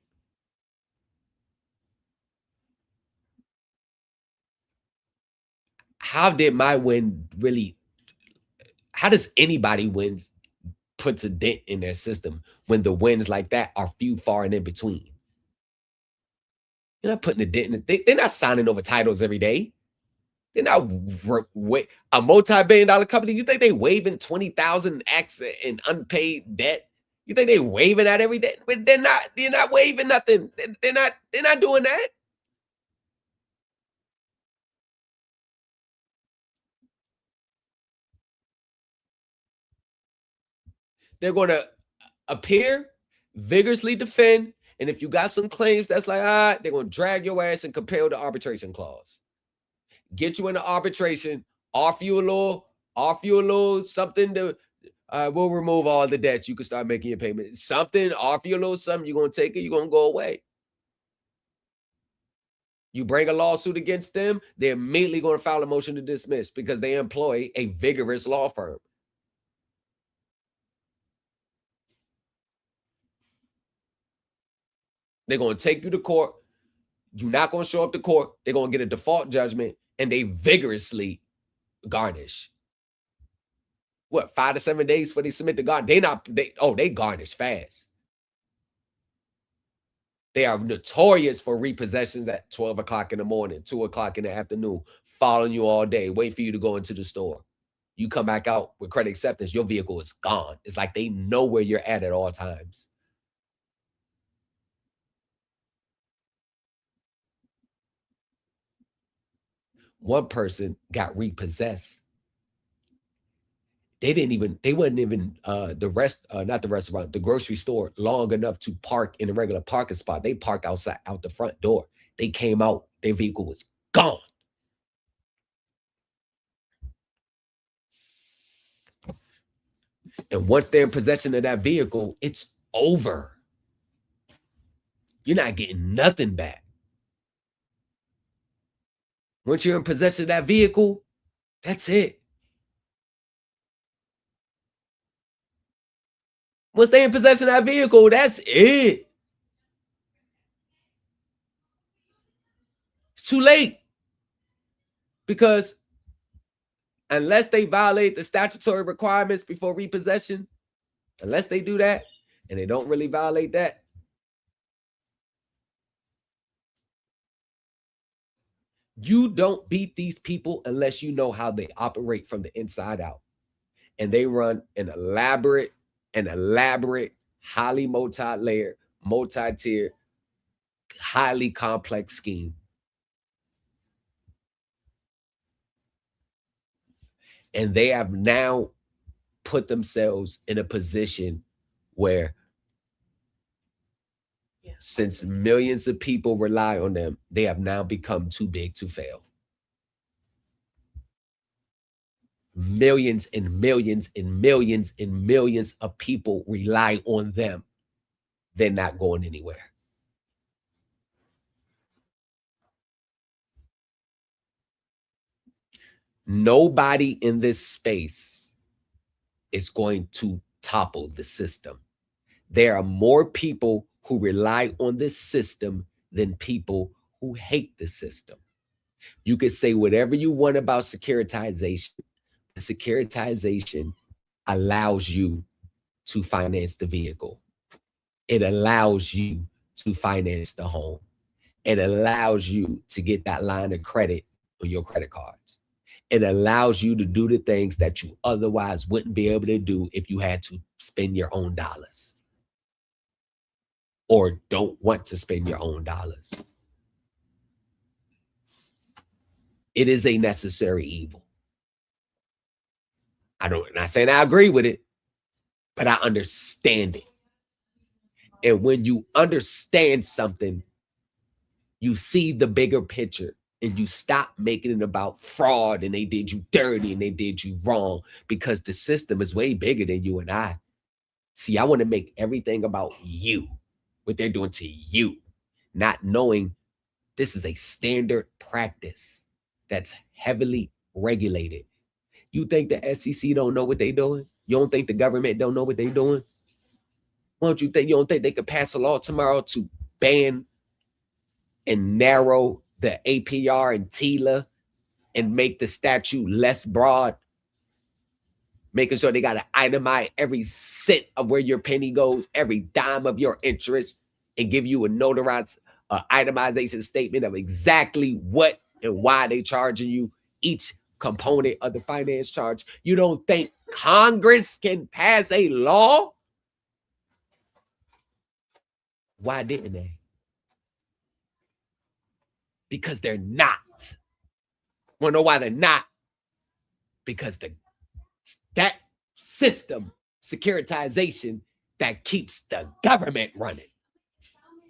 How did my win really, how does anybody win puts a dent in their system when the wins like that are few, far, and in between? They're not putting a dent in it. They're not signing over titles every day. They're not a multi-billion-dollar company. You think they waving 20,000 X in unpaid debt? You think they waving that every day? But they're not waving nothing. They're not doing that. They're going to appear, vigorously defend, and if you got some claims that's like, they're going to drag your ass and compel the arbitration clause. Get you into arbitration, offer you a little something to, we'll remove all the debts. You can start making your payment. Something, offer you a little something, you're going to take it, you're going to go away. You bring a lawsuit against them, they're immediately going to file a motion to dismiss because they employ a vigorous law firm. They're going to take you to court. You're not going to show up to court. They're going to get a default judgment, and they vigorously garnish. What, 5 to 7 days before they submit the garnish? They garnish fast. They are notorious for repossessions at 12 o'clock in the morning, 2 o'clock in the afternoon, following you all day, wait for you to go into the store. You come back out with credit acceptance, your vehicle is gone. It's like they know where you're at all times. One person got repossessed. They wasn't even the grocery store long enough to park in a regular parking spot. They parked out the front door. They came out, their vehicle was gone. And once they're in possession of that vehicle, it's over. You're not getting nothing back. Once you're in possession of that vehicle, that's it. Once they're in possession of that vehicle, that's it. It's too late. Because unless they violate the statutory requirements before repossession, unless they do that, and they don't really violate that, you don't beat these people unless you know how they operate from the inside out. And they run an elaborate, highly multi-layered, multi-tier, highly complex scheme. And they have now put themselves in a position where, since millions of people rely on them, they have now become too big to fail. Millions and millions and millions and millions of people rely on them. They're not going anywhere. Nobody in this space is going to topple the system. There are more people who rely on this system than people who hate the system. You can say whatever you want about securitization. Securitization allows you to finance the vehicle. It allows you to finance the home. It allows you to get that line of credit on your credit cards. It allows you to do the things that you otherwise wouldn't be able to do if you had to spend your own dollars or don't want to spend your own dollars. It is a necessary evil. I'm not saying I agree with it, but I understand it. And when you understand something, you see the bigger picture and you stop making it about fraud and they did you dirty and they did you wrong, because the system is way bigger than you and I. See, I want to make everything about you, what they're doing to you, not knowing this is a standard practice that's heavily regulated. You think the SEC don't know what they're doing? You don't think the government don't know what they're doing? Why don't you think, you don't think they could pass a law tomorrow to ban and narrow the APR and TILA and make the statute less broad, making sure they got to itemize every cent of where your penny goes, every dime of your interest, and give you a notarized itemization statement of exactly what and why they charging you each component of the finance charge? You don't think Congress can pass a law? Why didn't they? Because they're not. Want to know why they're not? Because that system, securitization, that keeps the government running.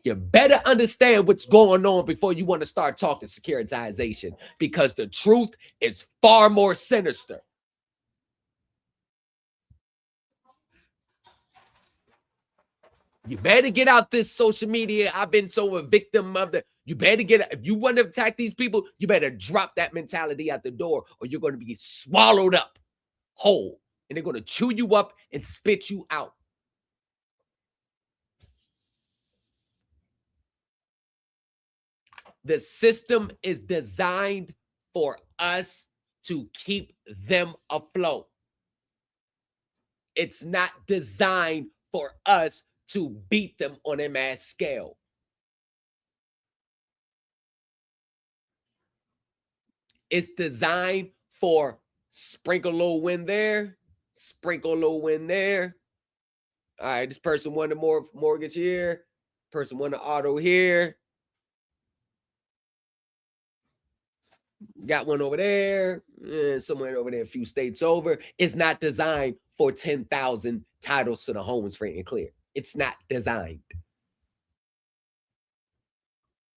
You better understand what's going on before you want to start talking securitization, because the truth is far more sinister. You better get out this social media. I've been so a victim of the. You better get, if you want to attack these people, you better drop that mentality out the door, or you're going to be swallowed up whole, and they're going to chew you up and spit you out. The system is designed for us to keep them afloat. It's not designed for us to beat them on a mass scale. It's designed for sprinkle a little win there, sprinkle a little win there. All right, this person won the mortgage here, person won the auto here. Got one over there, somewhere over there, a few states over. It's not designed for 10,000 titles to the homes free and clear. It's not designed.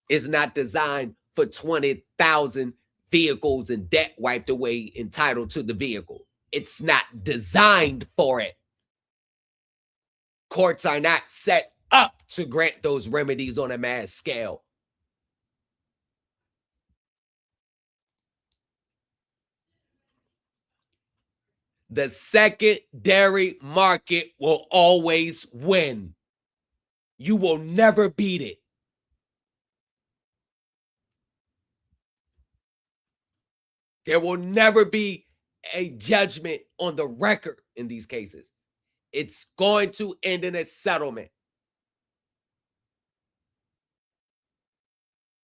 It's not designed for 20,000 vehicles and debt wiped away entitled to the vehicle. It's not designed for it. Courts are not set up to grant those remedies on a mass scale. The secondary market will always win. You will never beat it. There will never be a judgment on the record in these cases. It's going to end in a settlement.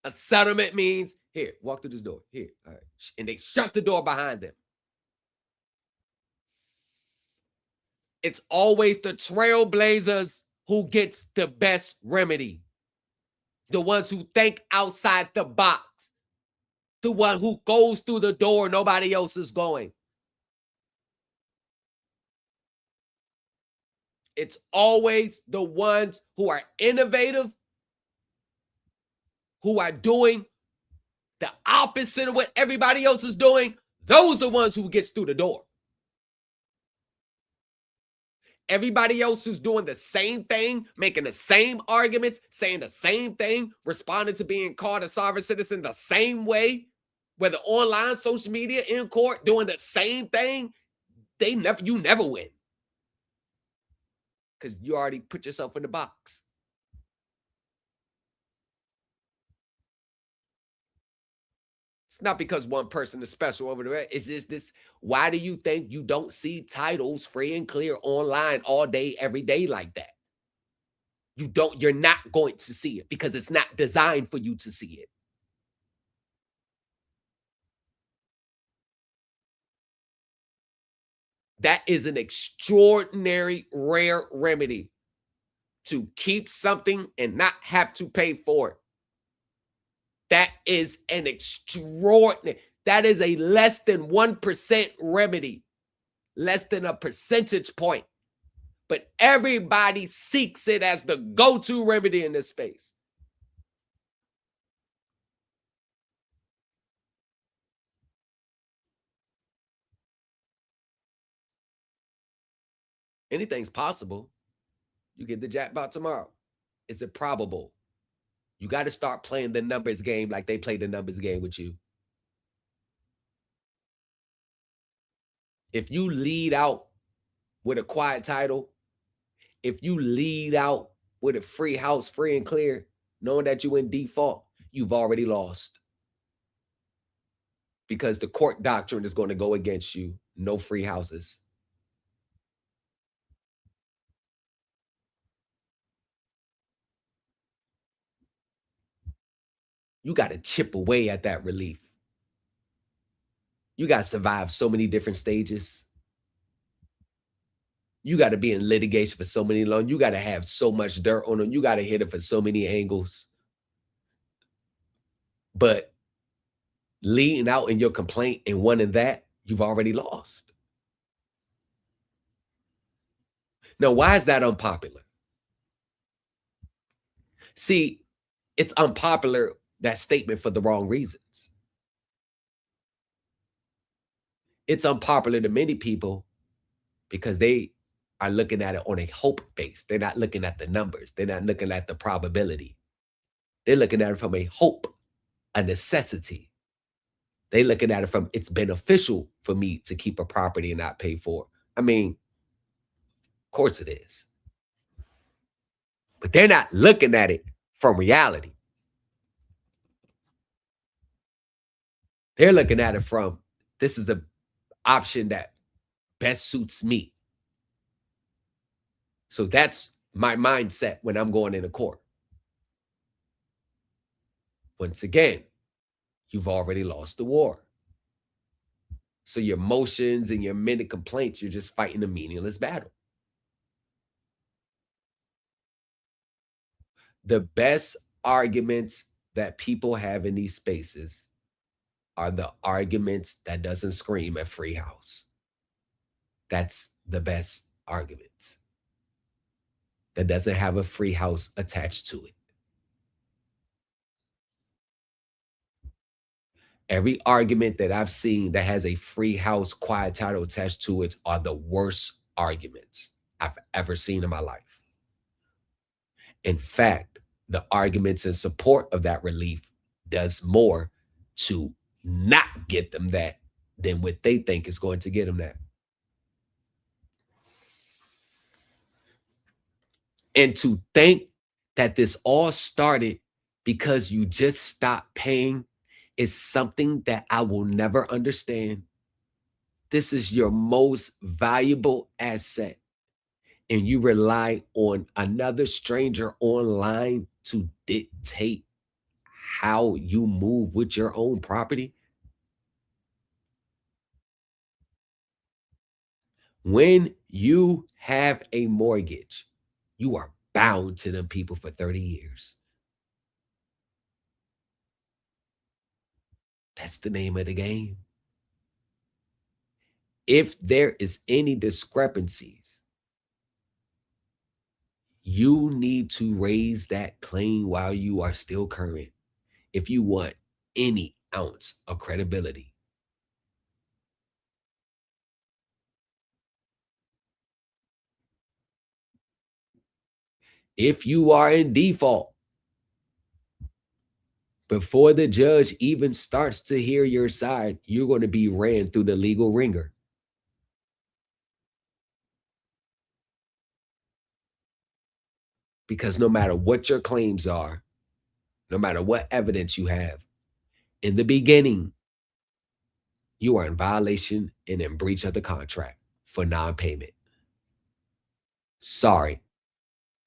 A settlement means, here, walk through this door. Here, all right. And they shut the door behind them. It's always the trailblazers who gets the best remedy. The ones who think outside the box. The one who goes through the door nobody else is going. It's always the ones who are innovative, who are doing the opposite of what everybody else is doing. Those are the ones who gets through the door. Everybody else who's doing the same thing, making the same arguments, saying the same thing, responding to being called a sovereign citizen the same way, whether online, social media, in court, doing the same thing, you never win. because you already put yourself in the box. It's not because one person is special over the rest. It's just this. Why do you think you don't see titles free and clear online all day, every day like that? You're not going to see it because it's not designed for you to see it. That is an extraordinary, rare remedy to keep something and not have to pay for it. That is an extraordinary, that is a less than 1% remedy, less than a percentage point. But everybody seeks it as the go-to remedy in this space. Anything's possible. You get the jackpot tomorrow. Is it probable? You got to start playing the numbers game like they play the numbers game with you. If you lead out with a quiet title, if you lead out with a free house, free and clear, knowing that you in default, you've already lost. Because the court doctrine is going to go against you. No free houses. You got to chip away at that relief. You got to survive so many different stages. You got to be in litigation for so many long. You got to have so much dirt on them. You got to hit it for so many angles. But leading out in your complaint and winning that, you've already lost. Now, why is that unpopular? See, it's unpopular, that statement, for the wrong reasons. It's unpopular to many people because they are looking at it on a hope base. They're not looking at the numbers. They're not looking at the probability. They're looking at it from a hope, a necessity. They're looking at it from, it's beneficial for me to keep a property and not pay for it. I mean, of course it is. But they're not looking at it from reality. They're looking at it from, this is the option that best suits me. So that's my mindset when I'm going into court. Once again, you've already lost the war. So your motions and your minute complaints, you're just fighting a meaningless battle. The best arguments that people have in these spaces are the arguments that doesn't scream at free house. That's the best argument. That doesn't have a free house attached to it. Every argument that I've seen that has a free house quiet title attached to it are the worst arguments I've ever seen in my life. In fact, the arguments in support of that relief does more to not get them that than what they think is going to get them that. And to think that this all started because you just stopped paying is something that I will never understand. This is your most valuable asset, and you rely on another stranger online to dictate how you move with your own property. When you have a mortgage, you are bound to them people for 30 years. That's the name of the game. If there is any discrepancies, you need to raise that claim while you are still current if you want any ounce of credibility. If you are in default, before the judge even starts to hear your side, you're going to be ran through the legal ringer. Because no matter what your claims are, no matter what evidence you have, in the beginning, you are in violation and in breach of the contract for non-payment. Sorry,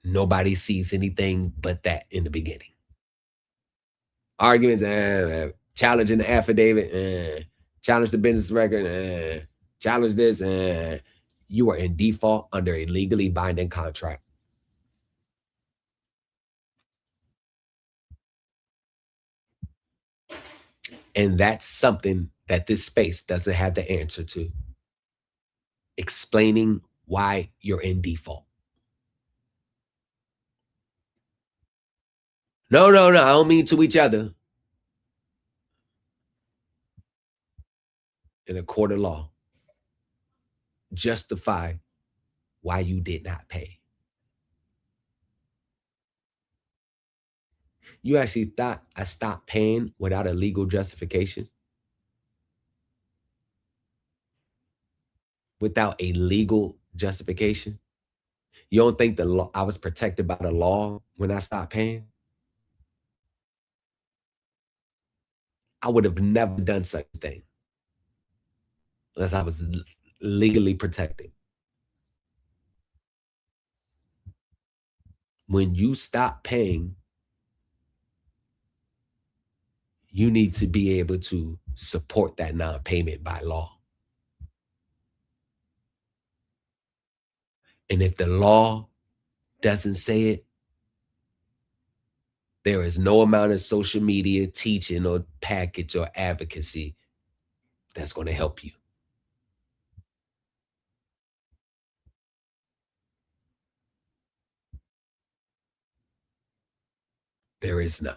nobody sees anything but that in the beginning. Arguments, challenging the affidavit, challenge the business record, challenge this, you are in default under a legally binding contract. And that's something that this space doesn't have the answer to. Explaining why you're in default. No, I don't mean to each other. In a court of law, justify why you did not pay. You actually thought I stopped paying without a legal justification? Without a legal justification? You don't think the law, I was protected by the law when I stopped paying? I would have never done such a thing unless I was legally protected. When you stop paying, you need to be able to support that non-payment by law. And if the law doesn't say it, there is no amount of social media teaching or package or advocacy that's going to help you. There is none.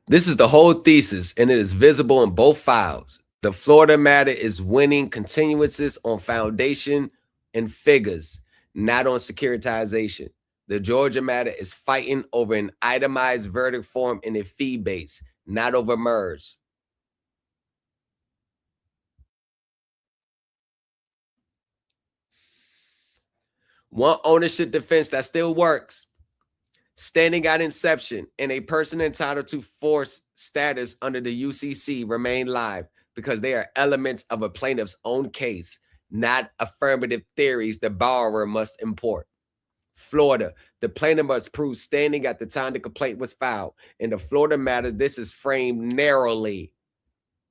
This is the whole thesis, and it is visible in both files. The Florida matter is winning continuances on foundation and figures, not on securitization. The Georgia matter is fighting over an itemized verdict form and a fee base, not over MERS. One ownership defense that still works. Standing at inception and a person entitled to force status under the UCC remain live because they are elements of a plaintiff's own case, not affirmative theories the borrower must import. Florida, the plaintiff must prove standing at the time the complaint was filed. In the Florida matter, this is framed narrowly.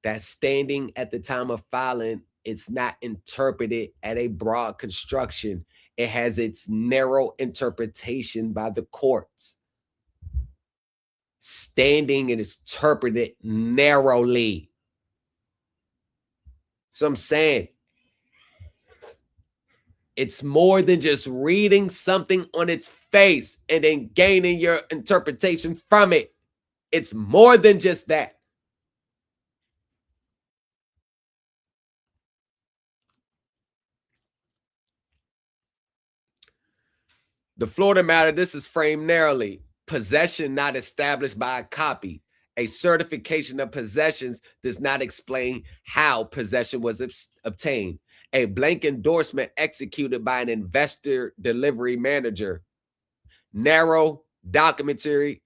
That standing at the time of filing, it's not interpreted at a broad construction. It has its narrow interpretation by the courts. Standing is interpreted narrowly. So I'm saying it's more than just reading something on its face and then gaining your interpretation from it. It's more than just that. The Florida matter, this is framed narrowly. Possession not established by a copy. A certification of possessions does not explain how possession was obtained. A blank endorsement executed by an investor delivery manager. Narrow, documentary,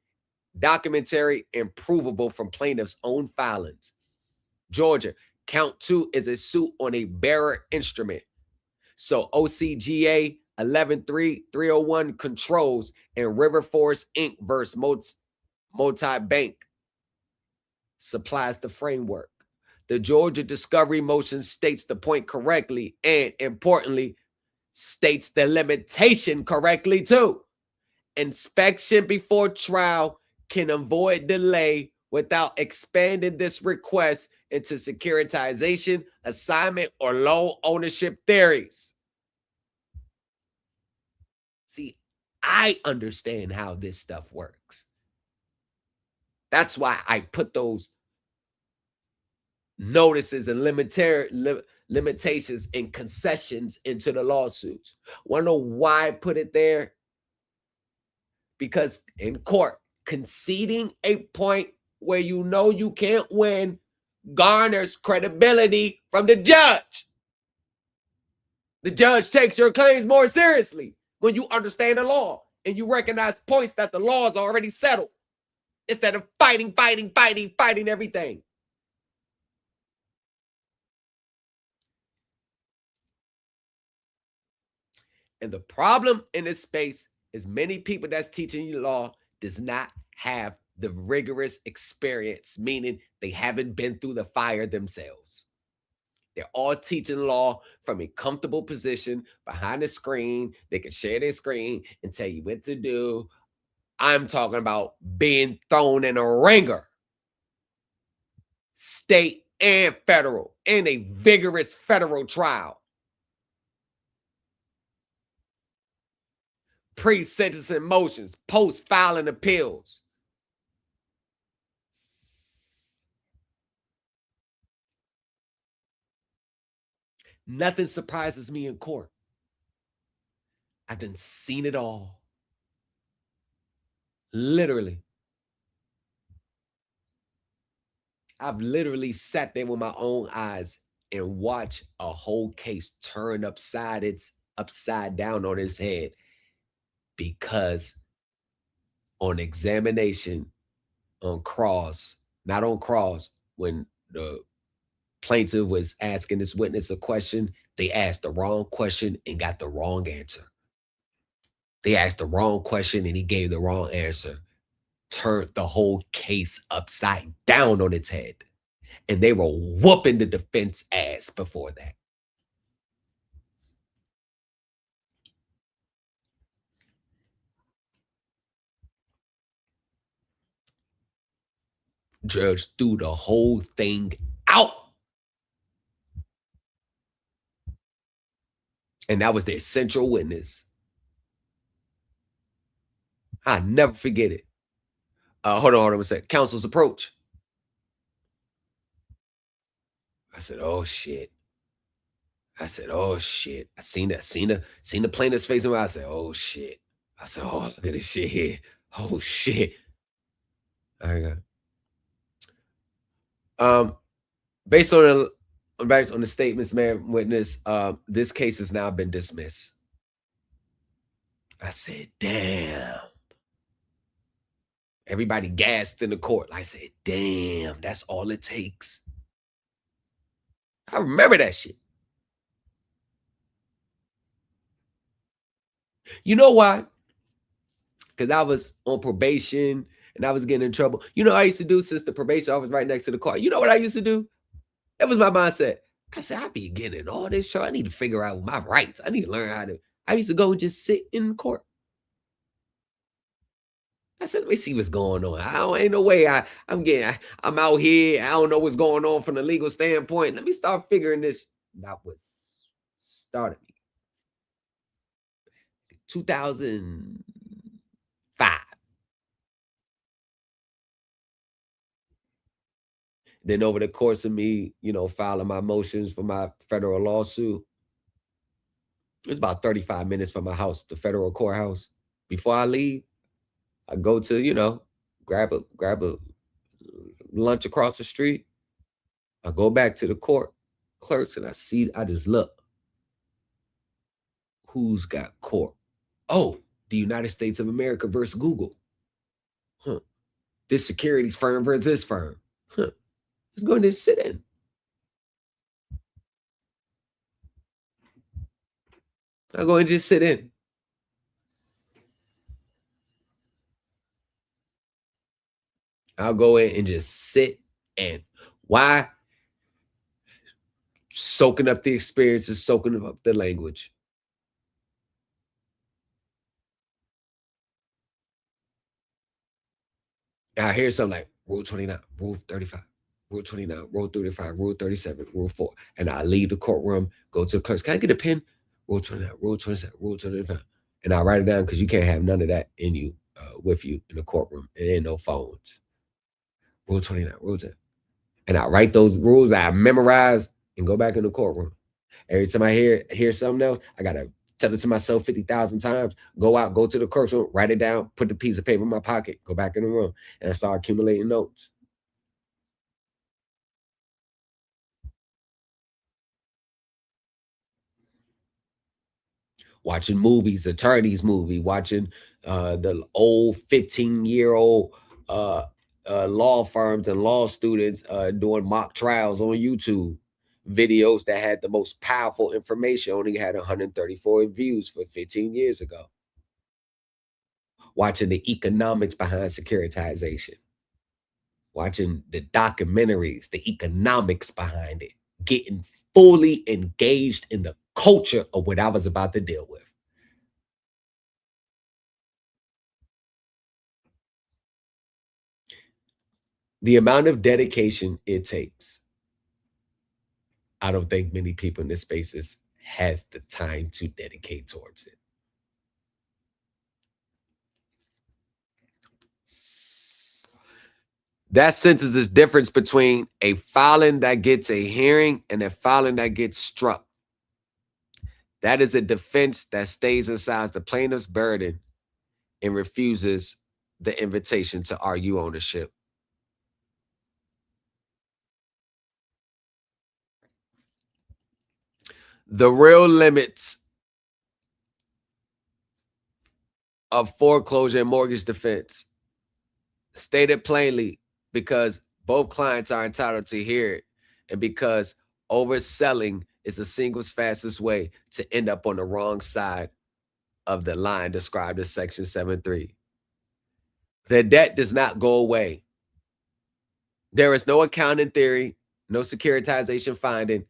and provable from plaintiff's own filings. Georgia, count 2 is a suit on a bearer instrument. So OCGA 11.3.301 controls, and River Forest Inc. versus Multi-Bank supplies the framework. The Georgia discovery motion states the point correctly and, importantly, states the limitation correctly too. Inspection before trial can avoid delay without expanding this request into securitization, assignment, or loan ownership theories. See, I understand how this stuff works. That's why I put those notices and limitations and concessions into the lawsuits. Want to know why I put it there? Because in court, conceding a point where you know you can't win garners credibility from the judge. The judge takes your claims more seriously when you understand the law and you recognize points that the law is already settled instead of fighting everything. And the problem in this space is many people that's teaching you law does not have the rigorous experience, meaning they haven't been through the fire themselves. They're all teaching law from a comfortable position behind the screen. They can share their screen and tell you what to do. I'm talking about being thrown in a ringer, state and federal, in a vigorous federal trial. Pre-sentencing motions, post-filing appeals. Nothing surprises me in court. I've done seen it all. Literally. I've literally sat there with my own eyes and watched a whole case turn upside down on its head, because on examination, on cross, not on cross, when the plaintiff was asking this witness a question, they asked the wrong question and got the wrong answer. They asked the wrong question and he gave the wrong answer. Turned the whole case upside down on its head. And they were whooping the defense ass before that. Judge threw the whole thing out. And that was their central witness. I never forget it. Hold on a second. Counsel's approach. I said, oh shit. I said, oh shit. I seen the plaintiff's face. I said, oh shit. I said, oh, look at this shit here. Oh shit. I got based on the statements, man, witness, this case has now been dismissed. I said, damn. Everybody gasped in the court. I said, damn, that's all it takes. I remember that shit. You know why? Because I was on probation and I was getting in trouble. You know what I used to do since the probation office right next to the car? You know what I used to do? That was my mindset. I said, I be getting in all this trouble. I need to figure out my rights. I need to learn how to. I used to go and just sit in court. I said, let me see what's going on. Ain't no way I'm out here. I don't know what's going on from the legal standpoint. Let me start figuring this. That was started me. 2005. Then over the course of me, filing my motions for my federal lawsuit, it's about 35 minutes from my house, the federal courthouse. Before I leave, I go to, grab a lunch across the street. I go back to the court clerks and I just look. Who's got court? Oh, the United States of America versus Google. Huh. This securities firm versus this firm. Huh. Let's go and just sit in. I'll go and just sit in. I'll go in and just sit in. Why? Soaking up the experiences, soaking up the language. I hear something like Rule 29, Rule 35, Rule 29, Rule 35, Rule 37, Rule 4. And I leave the courtroom, go to the clerks. Can I get a pen? Rule 29, Rule 27, Rule 25. And I write it down because you can't have none of that in you, with you in the courtroom. There ain't no phones. Rule 29, Rule 10. And I write those rules I memorize and go back in the courtroom. Every time I hear something else, I gotta tell it to myself 50,000 times. Go out, go to the courtroom, write it down, put the piece of paper in my pocket, go back in the room, and I start accumulating notes. Watching movies, attorneys movie, watching the old 15-year-old law firms and law students doing mock trials on YouTube. Videos that had the most powerful information only had 134 views for 15 years ago. Watching the economics behind securitization. Watching the documentaries, the economics behind it. Getting fully engaged in the culture of what I was about to deal with. The amount of dedication it takes, I don't think many people in this space has the time to dedicate towards it. That senses this difference between a filing that gets a hearing and a filing that gets struck. That is a defense that stays inside the plaintiff's burden and refuses the invitation to argue ownership. The real limits of foreclosure and mortgage defense, stated plainly, because both clients are entitled to hear it, and because overselling is the single fastest way to end up on the wrong side of the line described in Section 7.3. The debt does not go away. There is no accounting theory, no securitization finding,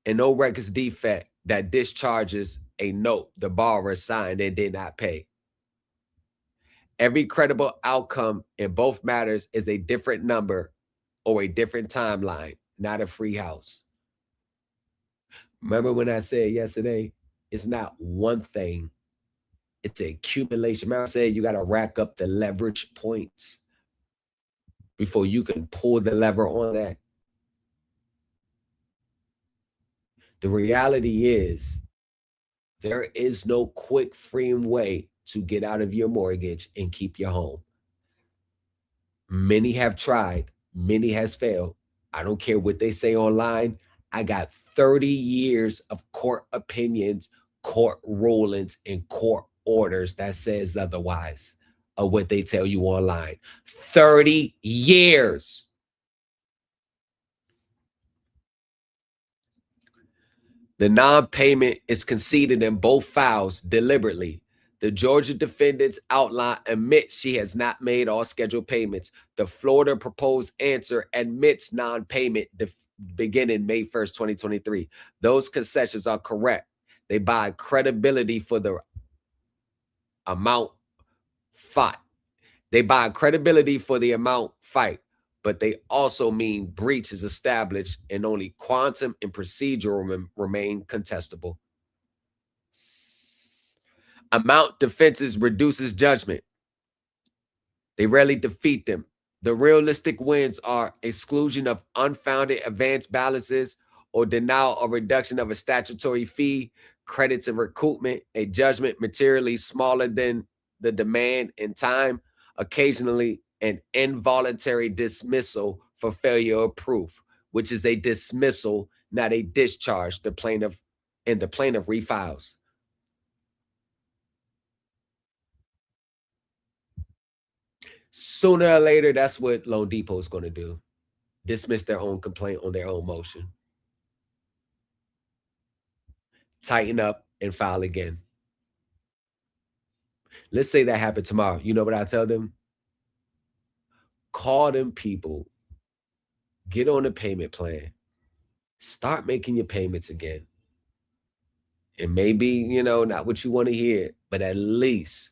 and no records defect that discharges a note the borrower signed and did not pay. Every credible outcome in both matters is a different number or a different timeline, not a free house. Remember when I said yesterday, it's not one thing, it's an accumulation. Remember I said you got to rack up the leverage points before you can pull the lever on that. The reality is there is no quick, free way to get out of your mortgage and keep your home. Many have tried, many has failed. I don't care what they say online. I got 30 years of court opinions, court rulings, and court orders that says otherwise of what they tell you online. 30 years. The non-payment is conceded in both files deliberately. The Georgia defendant's outline admits she has not made all scheduled payments. The Florida proposed answer admits non-payment beginning May 1st, 2023. Those concessions are correct. They buy credibility for the amount fought. They buy credibility for the amount fight, but they also mean breach is established and only quantum and procedural remain contestable. Amount defenses reduces judgment. They rarely defeat them. The realistic wins are exclusion of unfounded advance balances or denial or reduction of a statutory fee, credits and recoupment, a judgment materially smaller than the demand and time, occasionally an involuntary dismissal for failure of proof, which is a dismissal, not a discharge. The plaintiff refiles. Sooner or later, that's what Loan Depot is going to do. Dismiss their own complaint on their own motion. Tighten up and file again. Let's say that happened tomorrow. You know what I tell them? Call them people. Get on a payment plan. Start making your payments again. And maybe, not what you want to hear, but at least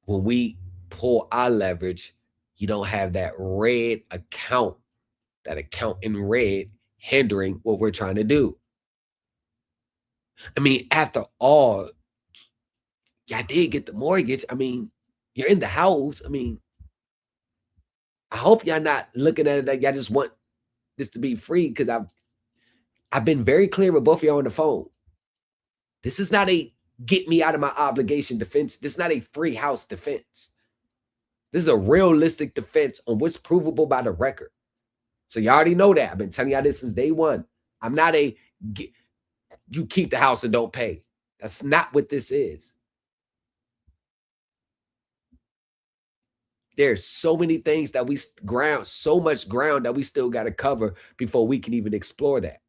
when we pull our leverage, you don't have that red account, that account in red hindering what we're trying to do. I mean, after all, y'all did get the mortgage. I mean, you're in the house. I mean, I hope y'all not looking at it like y'all just want this to be free because I've been very clear with both of y'all on the phone. This is not a get me out of my obligation defense. This is not a free house defense. This is a realistic defense on what's provable by the record. So you already know that. I've been telling y'all this since day one. I'm not a you keep the house and don't pay. That's not what this is. There's so many things that so much ground that we still got to cover before we can even explore that.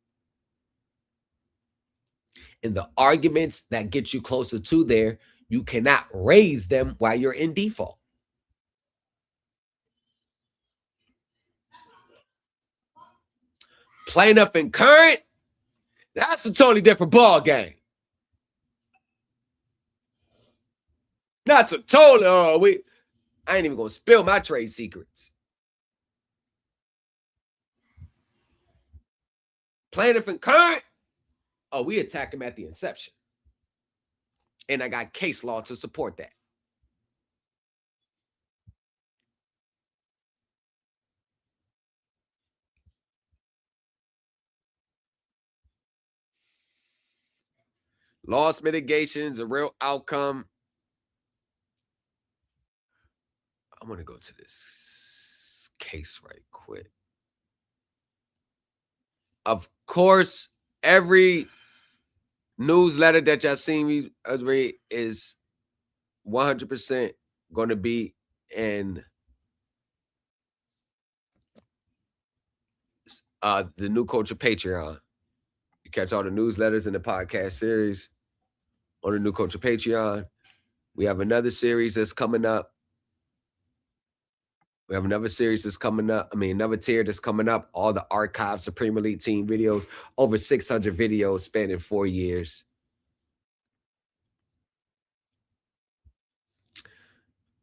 And the arguments that get you closer to there, you cannot raise them while you're in default. Plaintiff and current, that's a totally different ball game. That's a totally, I ain't even gonna spill my trade secrets. Plaintiff and current, oh, we attack him at the inception. And I got case law to support that. Loss mitigation is a real outcome. I'm going to go to this case right quick. Of course, every newsletter that y'all seen me read is 100% going to be in the New Culture Patreon. You catch all the newsletters in the podcast series on the New Culture Patreon. We have another series that's coming up. We have another series that's coming up. Another tier that's coming up. All the archive Supreme Elite Team videos. Over 600 videos spanning 4 years.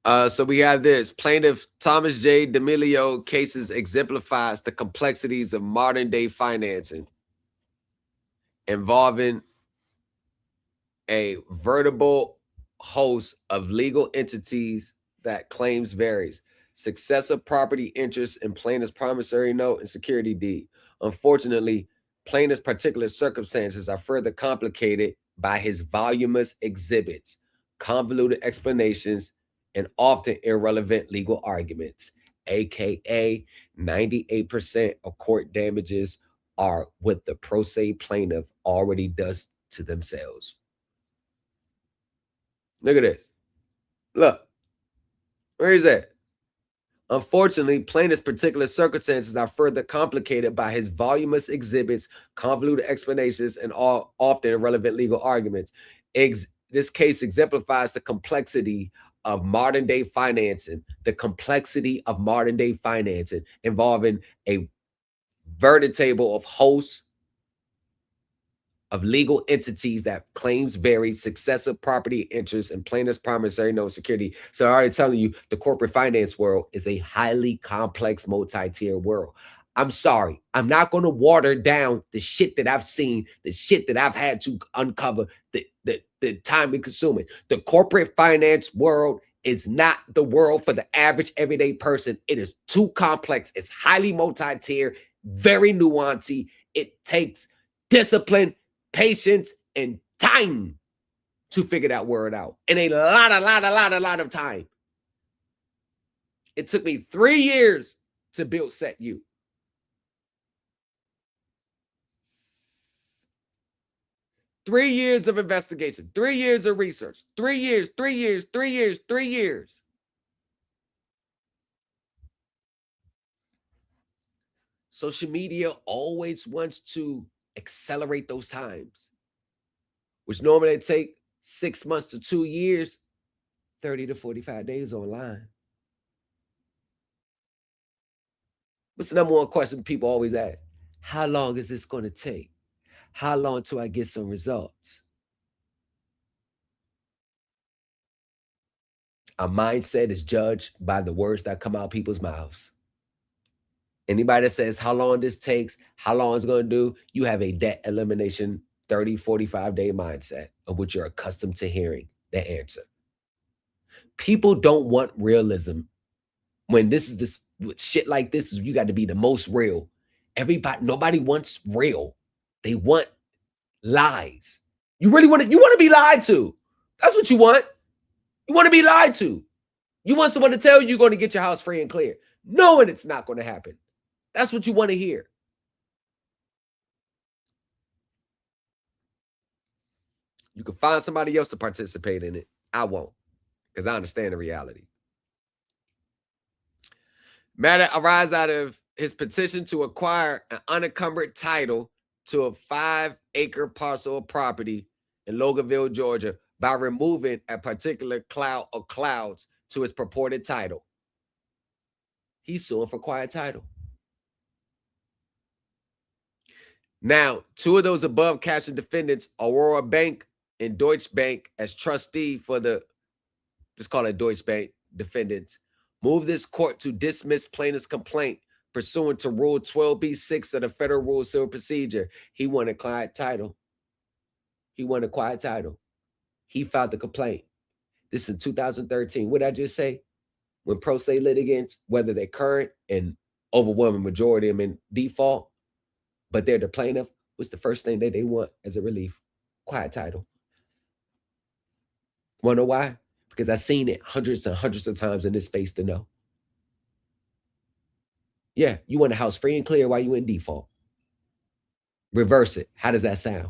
So we have this. Plaintiff Thomas J. D'Amelio cases exemplifies the complexities of modern day financing involving a veritable host of legal entities that claims varies. Successive property interests in plaintiff's promissory note and security deed. Unfortunately, plaintiff's particular circumstances are further complicated by his voluminous exhibits, convoluted explanations, and often irrelevant legal arguments, aka 98% of court damages are what the pro se plaintiff already does to themselves. Look at this. Look. Where is that? Unfortunately, plaintiff's particular circumstances are further complicated by his voluminous exhibits, convoluted explanations, and often irrelevant legal arguments. This case exemplifies the complexity of modern day financing, involving a veritable of hosts of legal entities that claims vary, successive property interests, and plaintiff's promissory note security. So I'm already telling you, the corporate finance world is a highly complex multi-tier world. I'm sorry. I'm not going to water down the shit that I've seen, the shit that I've had to uncover, the time it's consuming. The corporate finance world is not the world for the average everyday person. It is too complex. It's highly multi-tier, very nuanced. It takes discipline, patience, and time to figure that word out. And a lot of time. It took me 3 years to build Set U. Three years of investigation, 3 years of research, 3 years. Social media always wants to accelerate those times, which normally take 6 months to 2 years, 30 to 45 days online. What's the number one question people always ask? How long is this going to take? How long till I get some results? A mindset is judged by the words that come out of people's mouths. Anybody that says how long this takes, how long it's going to do, you have a debt elimination 30, 45-day mindset of which you're accustomed to hearing the answer. People don't want realism. When this is this shit like this, you got to be the most real. Nobody wants real. They want lies. You want to be lied to. That's what you want. You want to be lied to. You want someone to tell you you're going to get your house free and clear, knowing it's not going to happen. That's what you want to hear. You can find somebody else to participate in it. I won't, because I understand the reality. Matter arises out of his petition to acquire an unencumbered title to a 5-acre parcel of property in Loganville, Georgia, by removing a particular cloud or clouds to his purported title. He's suing for quiet title. Now, 2 of those above captioned defendants, Aurora Bank and Deutsche Bank, as trustee for the, let's call it Deutsche Bank defendants, moved this court to dismiss plaintiff's complaint pursuant to Rule 12b-6 of the Federal Rules of Civil Procedure. He wanted quiet title. He wanted quiet title. He filed the complaint. This is in 2013. What did I just say? When pro se litigants, whether they're current and overwhelming majority of them in default, but they're the plaintiff, what's the first thing that they want as a relief? Quiet title. Want to know why? Because I've seen it hundreds and hundreds of times in this space to know. Yeah, you want a house free and clear while you in default. Reverse it. How does that sound?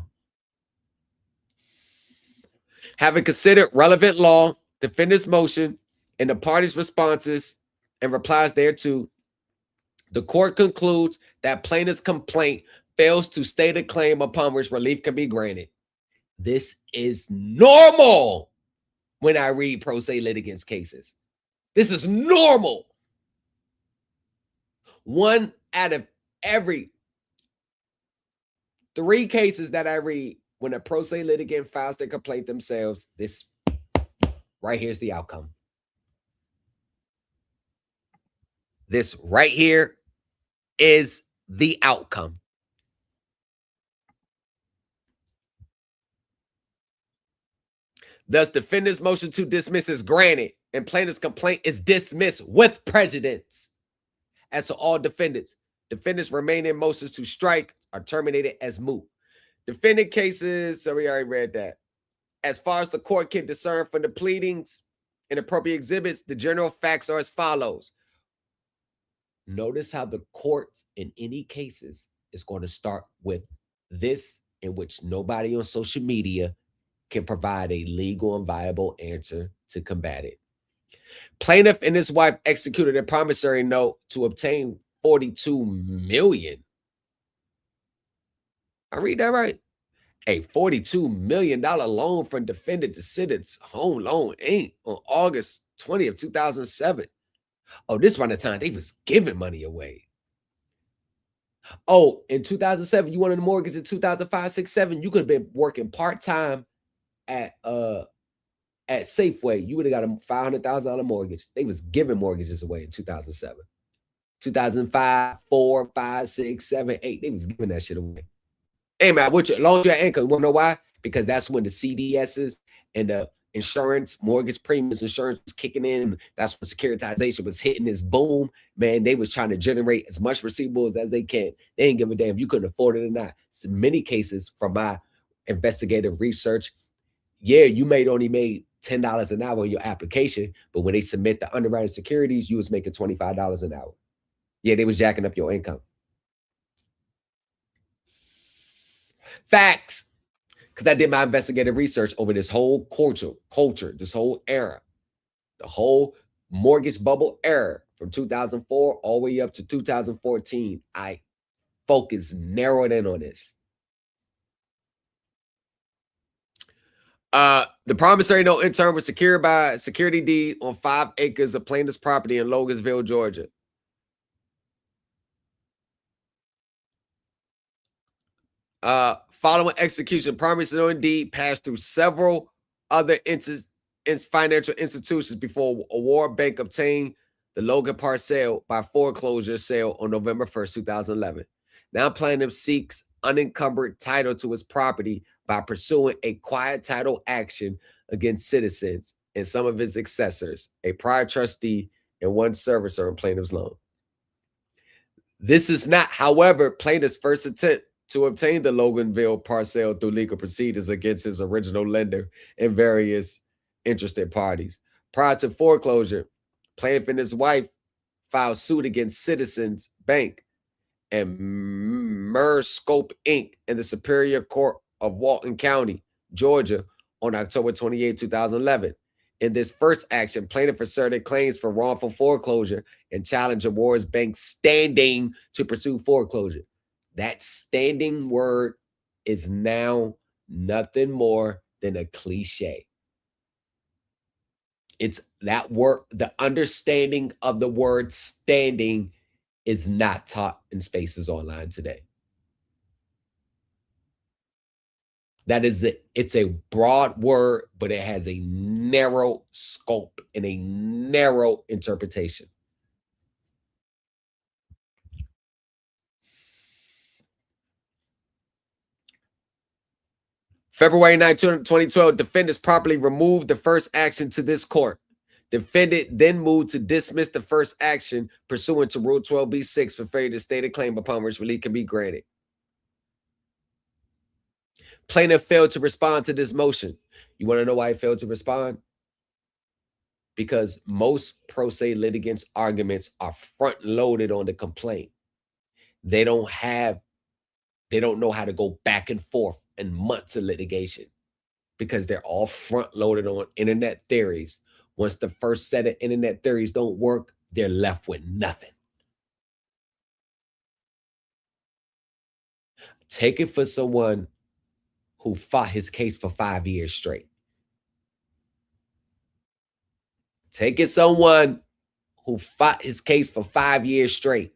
Having considered relevant law, defendant's motion, and the parties' responses and replies thereto, the court concludes that plaintiff's complaint fails to state a claim upon which relief can be granted. This is normal when I read pro se litigants cases. This is normal. 1 out of every 3 cases that I read, when a pro se litigant files their complaint themselves, this right here is the outcome. This right here is the outcome. Thus, defendant's motion to dismiss is granted, and plaintiff's complaint is dismissed with prejudice. As to all defendants, defendants' remaining motions to strike are terminated as moot. Defendant cases, so we already read that. As far as the court can discern from the pleadings and appropriate exhibits, the general facts are as follows. Notice how the court in any cases is going to start with this, in which nobody on social media can provide a legal and viable answer to combat it. Plaintiff and his wife executed a promissory note to obtain $42 million. I read that right? A $42 million loan from defendant descendants home loan Inc. on August 20th, 2007. Oh, this one the time they was giving money away. Oh, in 2007, you wanted a mortgage in 2005, 6, 7. You could have been working part-time at Safeway. You would have got a $500,000 mortgage. They was giving mortgages away in 2007. 2005, 4, 5, 6, 7, 8. They was giving that shit away. Hey man, what's your loan your income? You want to know why? Because that's when the CDSs and the insurance, mortgage premiums, insurance was kicking in. That's when securitization was hitting this boom. Man, they was trying to generate as much receivables as they can. They ain't give a damn if you couldn't afford it or not. So in many cases, from my investigative research, yeah, you only made $10 an hour on your application, but when they submit the underwriting securities, you was making $25 an hour. Yeah, they was jacking up your income. Facts. Because I did my investigative research over this whole culture, this whole era, the whole mortgage bubble era from 2004 all the way up to 2014. I focused, narrowed in on this. The promissory note in turn was secured by a security deed on 5 acres of plaintiff's property in Loganville, Georgia. Following execution, promissory note deed passed through several other financial institutions before Aurora Bank obtained the Logan Park sale by foreclosure sale on November 1st, 2011. Now plaintiff seeks unencumbered title to his property by pursuing a quiet title action against citizens and some of his successors, a prior trustee and one servicer on plaintiff's loan. This is not, however, plaintiff's first attempt to obtain the Loganville parcel through legal proceedings against his original lender and various interested parties. Prior to foreclosure, plaintiff and his wife filed suit against Citizens Bank and Merscope Inc. in the Superior Court of Walton County, Georgia, on October 28, 2011. In this first action, plaintiff asserted claims for wrongful foreclosure and challenged Awards Bank's standing to pursue foreclosure. That standing word is now nothing more than a cliche. It's that word, the understanding of the word standing is not taught in spaces online today. That is it. It's a broad word, but it has a narrow scope and a narrow interpretation. February 9, 2012, defendants properly removed the first action to this court. Defendant then moved to dismiss the first action pursuant to Rule 12b-6 for failure to state a claim upon which relief can be granted. Plaintiff failed to respond to this motion. You want to know why he failed to respond? Because most pro se litigants' arguments are front loaded on the complaint. They don't know how to go back and forth in months of litigation because they're all front loaded on internet theories. Once the first set of internet theories don't work, they're left with nothing. Take it for someone who fought his case for 5 years straight. Take it someone who fought his case for 5 years straight.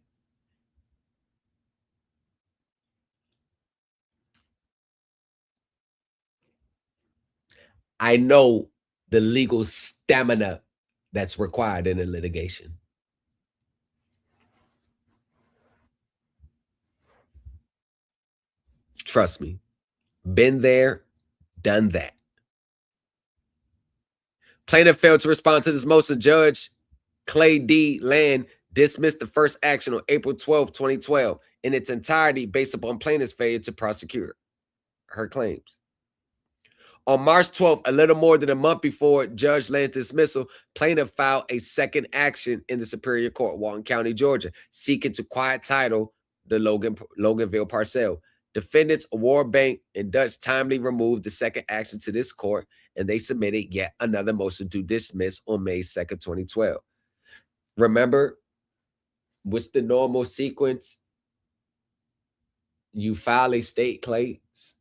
I know the legal stamina that's required in a litigation. Trust me, been there, done that. Plaintiff failed to respond to this motion. Judge Clay D. Land dismissed the first action on April 12, 2012 in its entirety based upon plaintiff's failure to prosecute her claims. On March 12th, a little more than a month before Judge Land's dismissal, plaintiff filed a second action in the Superior Court, Walton County, Georgia, seeking to quiet title the Loganville parcel. Defendants Award Bank and Dutch timely removed the second action to this court, and they submitted yet another motion to dismiss on May 2nd, 2012. Remember, what's the normal sequence? You file a state claims,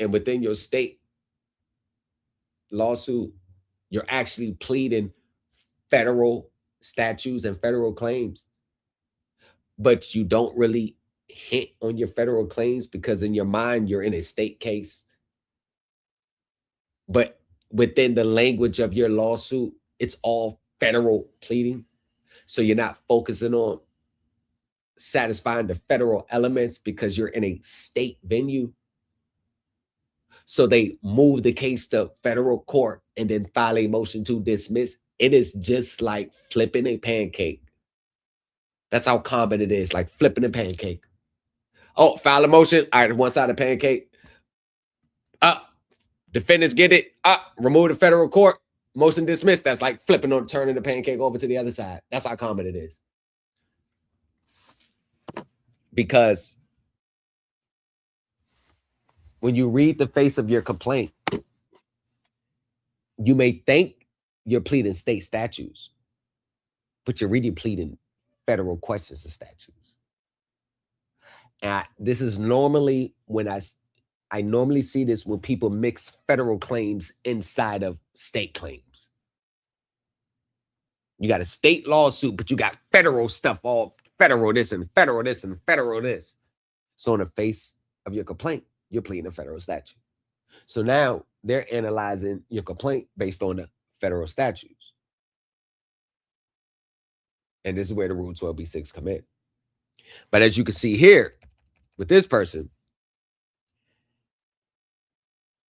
and within your state lawsuit, you're actually pleading federal statutes and federal claims, but you don't really hint on your federal claims because in your mind, you're in a state case. But within the language of your lawsuit, it's all federal pleading. So you're not focusing on satisfying the federal elements because you're in a state venue. So they move the case to federal court and then file a motion to dismiss. It is just like flipping a pancake. That's how common it is, like flipping a pancake. Oh, file a motion. All right, one side of the pancake. Defendants get it. Remove the federal court. Motion dismissed. That's like flipping or turning the pancake over to the other side. That's how common it is. Because when you read the face of your complaint, you may think you're pleading state statutes, but you're really pleading federal questions and statutes. And this is normally when I normally see this when people mix federal claims inside of state claims. You got a state lawsuit, but you got federal stuff, all federal this and federal this and federal this. So in the face of your complaint, you're pleading a federal statute. So now they're analyzing your complaint based on the federal statutes. And this is where the Rule 12b-6 come in. But as you can see here with this person,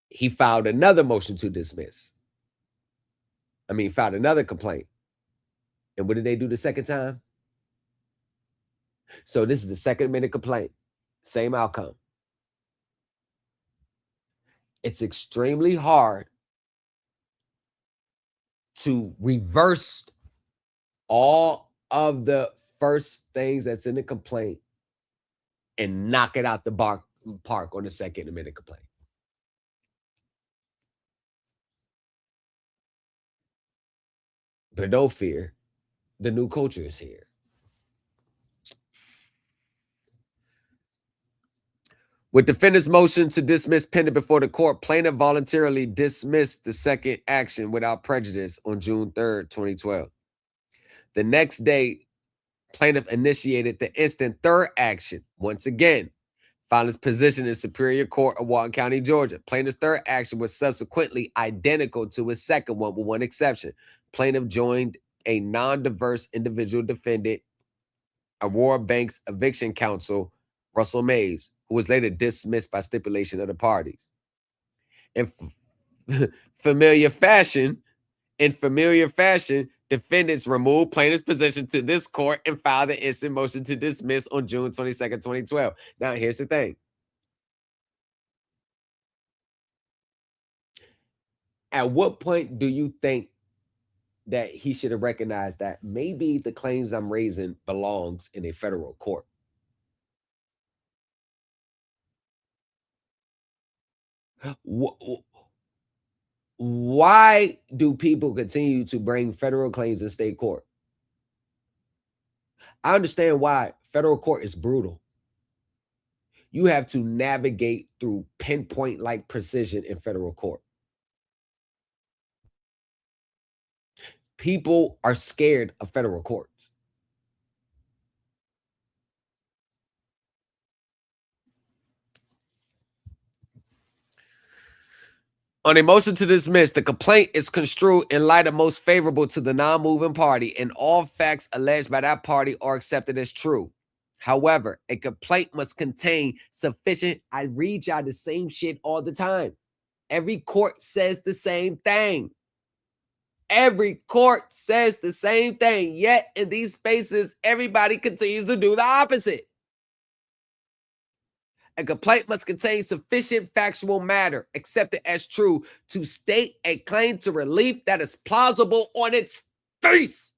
he filed another motion to dismiss. Filed another complaint. And what did they do the second time? So this is the second amended complaint. Same outcome. It's extremely hard to reverse all of the first things that's in the complaint and knock it out the park on the second amended complaint. But don't fear, the new culture is here. With defendant's motion to dismiss pending before the court, plaintiff voluntarily dismissed the second action without prejudice on June 3rd, 2012. The next day, plaintiff initiated the instant third action. Once again, found his position in Superior Court of Walton County, Georgia. Plaintiff's third action was subsequently identical to his second one, with one exception. Plaintiff joined a non-diverse individual defendant, Aurora Banks Eviction Counsel, Russell Mays, who was later dismissed by stipulation of the parties. In familiar fashion, defendants removed plaintiff's position to this court and filed the instant motion to dismiss on June 22nd, 2012. Now, here's the thing. At what point do you think that he should have recognized that maybe the claims I'm raising belongs in a federal court? Why do people continue to bring federal claims in state court? I understand why. Federal court is brutal. You have to navigate through pinpoint-like precision in federal court. People are scared of federal courts. On a motion to dismiss, the complaint is construed in light of most favorable to the non-moving party, and all facts alleged by that party are accepted as true. However, a complaint must contain sufficient. I read y'all the same shit all the time. Every court says the same thing. Every court says the same thing. Yet in these spaces, everybody continues to do the opposite. A complaint must contain sufficient factual matter accepted as true to state a claim to relief that is plausible on its face.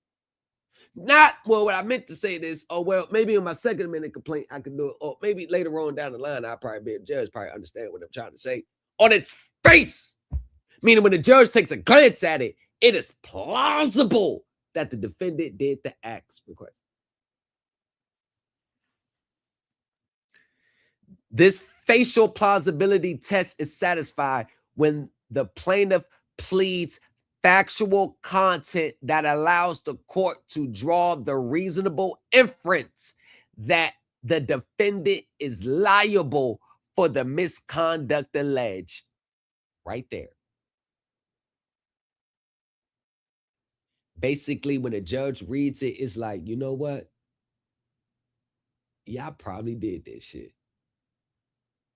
Not, well, what I meant to say this, oh, well, maybe in my second amendment complaint, I could do it. Or maybe later on down the line, I'll probably be a judge, probably understand what I'm trying to say. On its face. Meaning when the judge takes a glance at it, it is plausible that the defendant did the acts requested. This facial plausibility test is satisfied when the plaintiff pleads factual content that allows the court to draw the reasonable inference that the defendant is liable for the misconduct alleged. Right there. Basically, when a judge reads it, it's like, you know what? Y'all probably did this shit.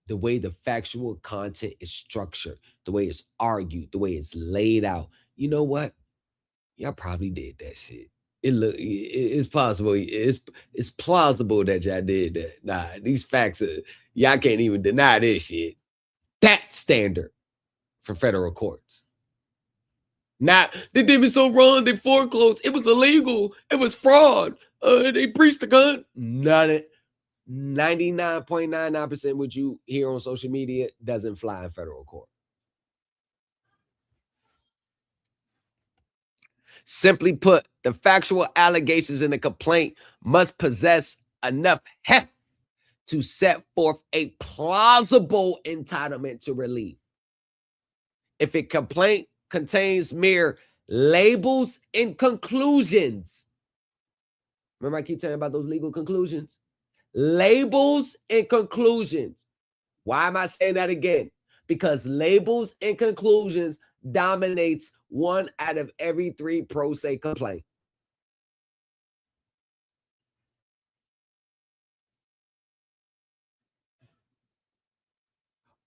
The way the factual content is structured, the way it's argued, the way it's laid out. You know what? Y'all probably did that shit. It's possible. It's plausible that y'all did that. Nah, these facts are, y'all can't even deny this shit. That's standard for federal courts. Now, they did me so wrong, they foreclosed. It was illegal. It was fraud. They breached the gun. None of it. 99.99% what you hear on social media doesn't fly in federal court. Simply put, the factual allegations in the complaint must possess enough heft to set forth a plausible entitlement to relief. If a complaint contains mere labels and conclusions, remember I keep telling you about those legal conclusions? Labels and conclusions. Why am I saying that again? Because labels and conclusions dominates 1 out of every 3 pro se complaints.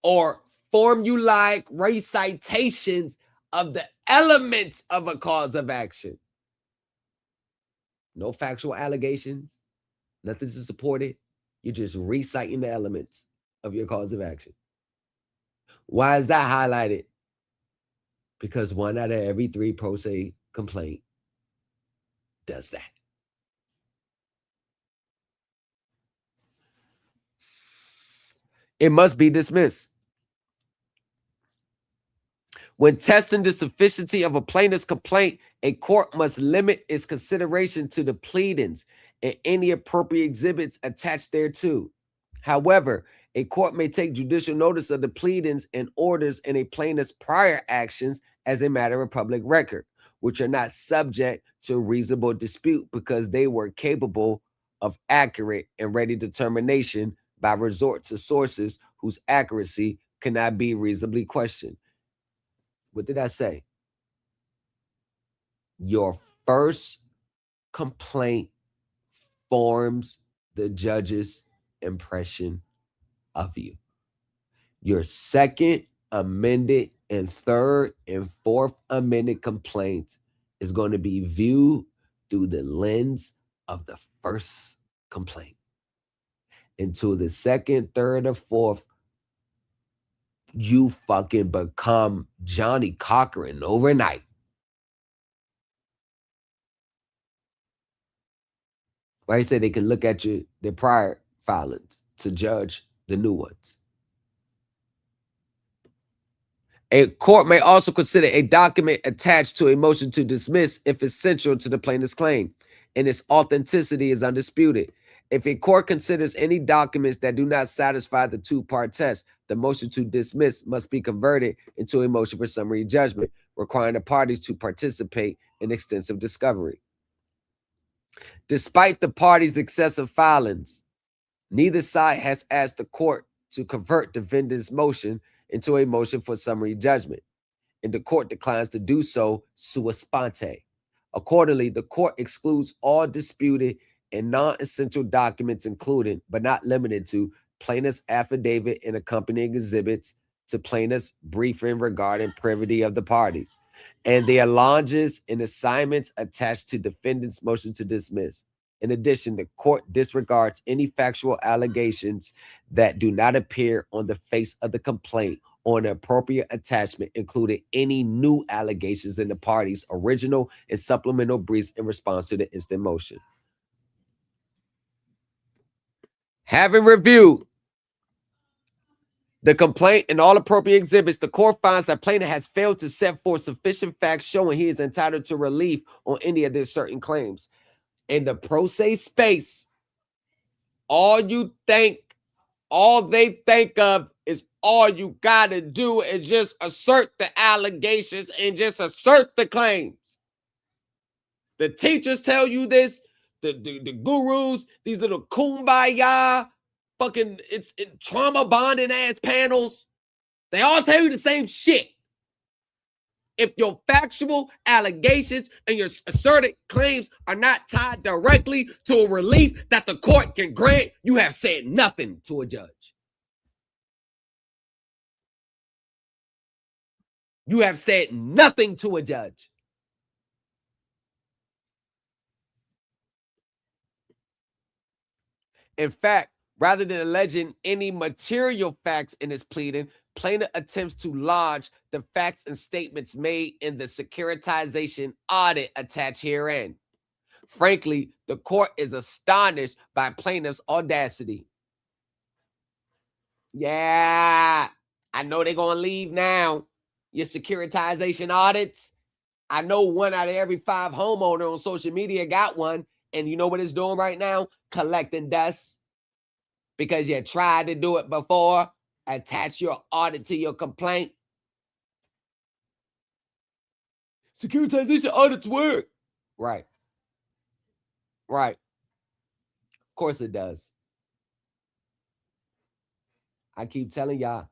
Or formulaic recitations of the elements of a cause of action. No factual allegations, nothing to support it. You're just reciting the elements of your cause of action. Why is that highlighted? Because 1 out of every 3 pro se complaint does that. It must be dismissed. When testing the sufficiency of a plaintiff's complaint, a court must limit its consideration to the pleadings and any appropriate exhibits attached thereto. However, a court may take judicial notice of the pleadings and orders in a plaintiff's prior actions as a matter of public record, which are not subject to reasonable dispute because they were capable of accurate and ready determination by resort to sources whose accuracy cannot be reasonably questioned. What did I say? Your first complaint forms the judge's impression of you. Your second amended and third and fourth amended complaint is going to be viewed through the lens of the first complaint. Until the second, third, or fourth, you fucking become Johnny Cochran overnight. Why you say they can look at their prior filings to judge the new ones. A court may also consider a document attached to a motion to dismiss if it's central to the plaintiff's claim and its authenticity is undisputed. If a court considers any documents that do not satisfy the two-part test, the motion to dismiss must be converted into a motion for summary judgment, requiring the parties to participate in extensive discovery. Despite the parties' excessive filings, neither side has asked the court to convert the defendant's motion into a motion for summary judgment, and the court declines to do so sua sponte. Accordingly, the court excludes all disputed and non-essential documents, including, but not limited to, plaintiff's affidavit and accompanying exhibits to plaintiff's briefing regarding privity of the parties, and the allonges and assignments attached to defendant's motion to dismiss. In addition, the court disregards any factual allegations that do not appear on the face of the complaint or an appropriate attachment, including any new allegations in the parties' original and supplemental briefs in response to the instant motion. Having reviewed the complaint and all appropriate exhibits, the court finds that plaintiff has failed to set forth sufficient facts showing he is entitled to relief on any of their certain claims. In the pro se space, all they think of is all you gotta do is just assert the allegations and just assert the claims. The teachers tell you this, the gurus, these little kumbaya, fucking it's trauma bonding ass panels. They all tell you the same shit. If your factual allegations and your asserted claims are not tied directly to a relief that the court can grant, you have said nothing to a judge. You have said nothing to a judge. In fact, rather than alleging any material facts in his pleading, plaintiff attempts to lodge the facts and statements made in the securitization audit attached herein. Frankly, the court is astonished by plaintiff's audacity. Yeah, I know they're going to leave now. Your securitization audits. I know 1 out of every 5 homeowners on social media got one. And you know what it's doing right now? Collecting dust. Because you tried to do it before. Attach your audit to your complaint. Securitization audits work. Right. Right. Of course it does. I keep telling y'all,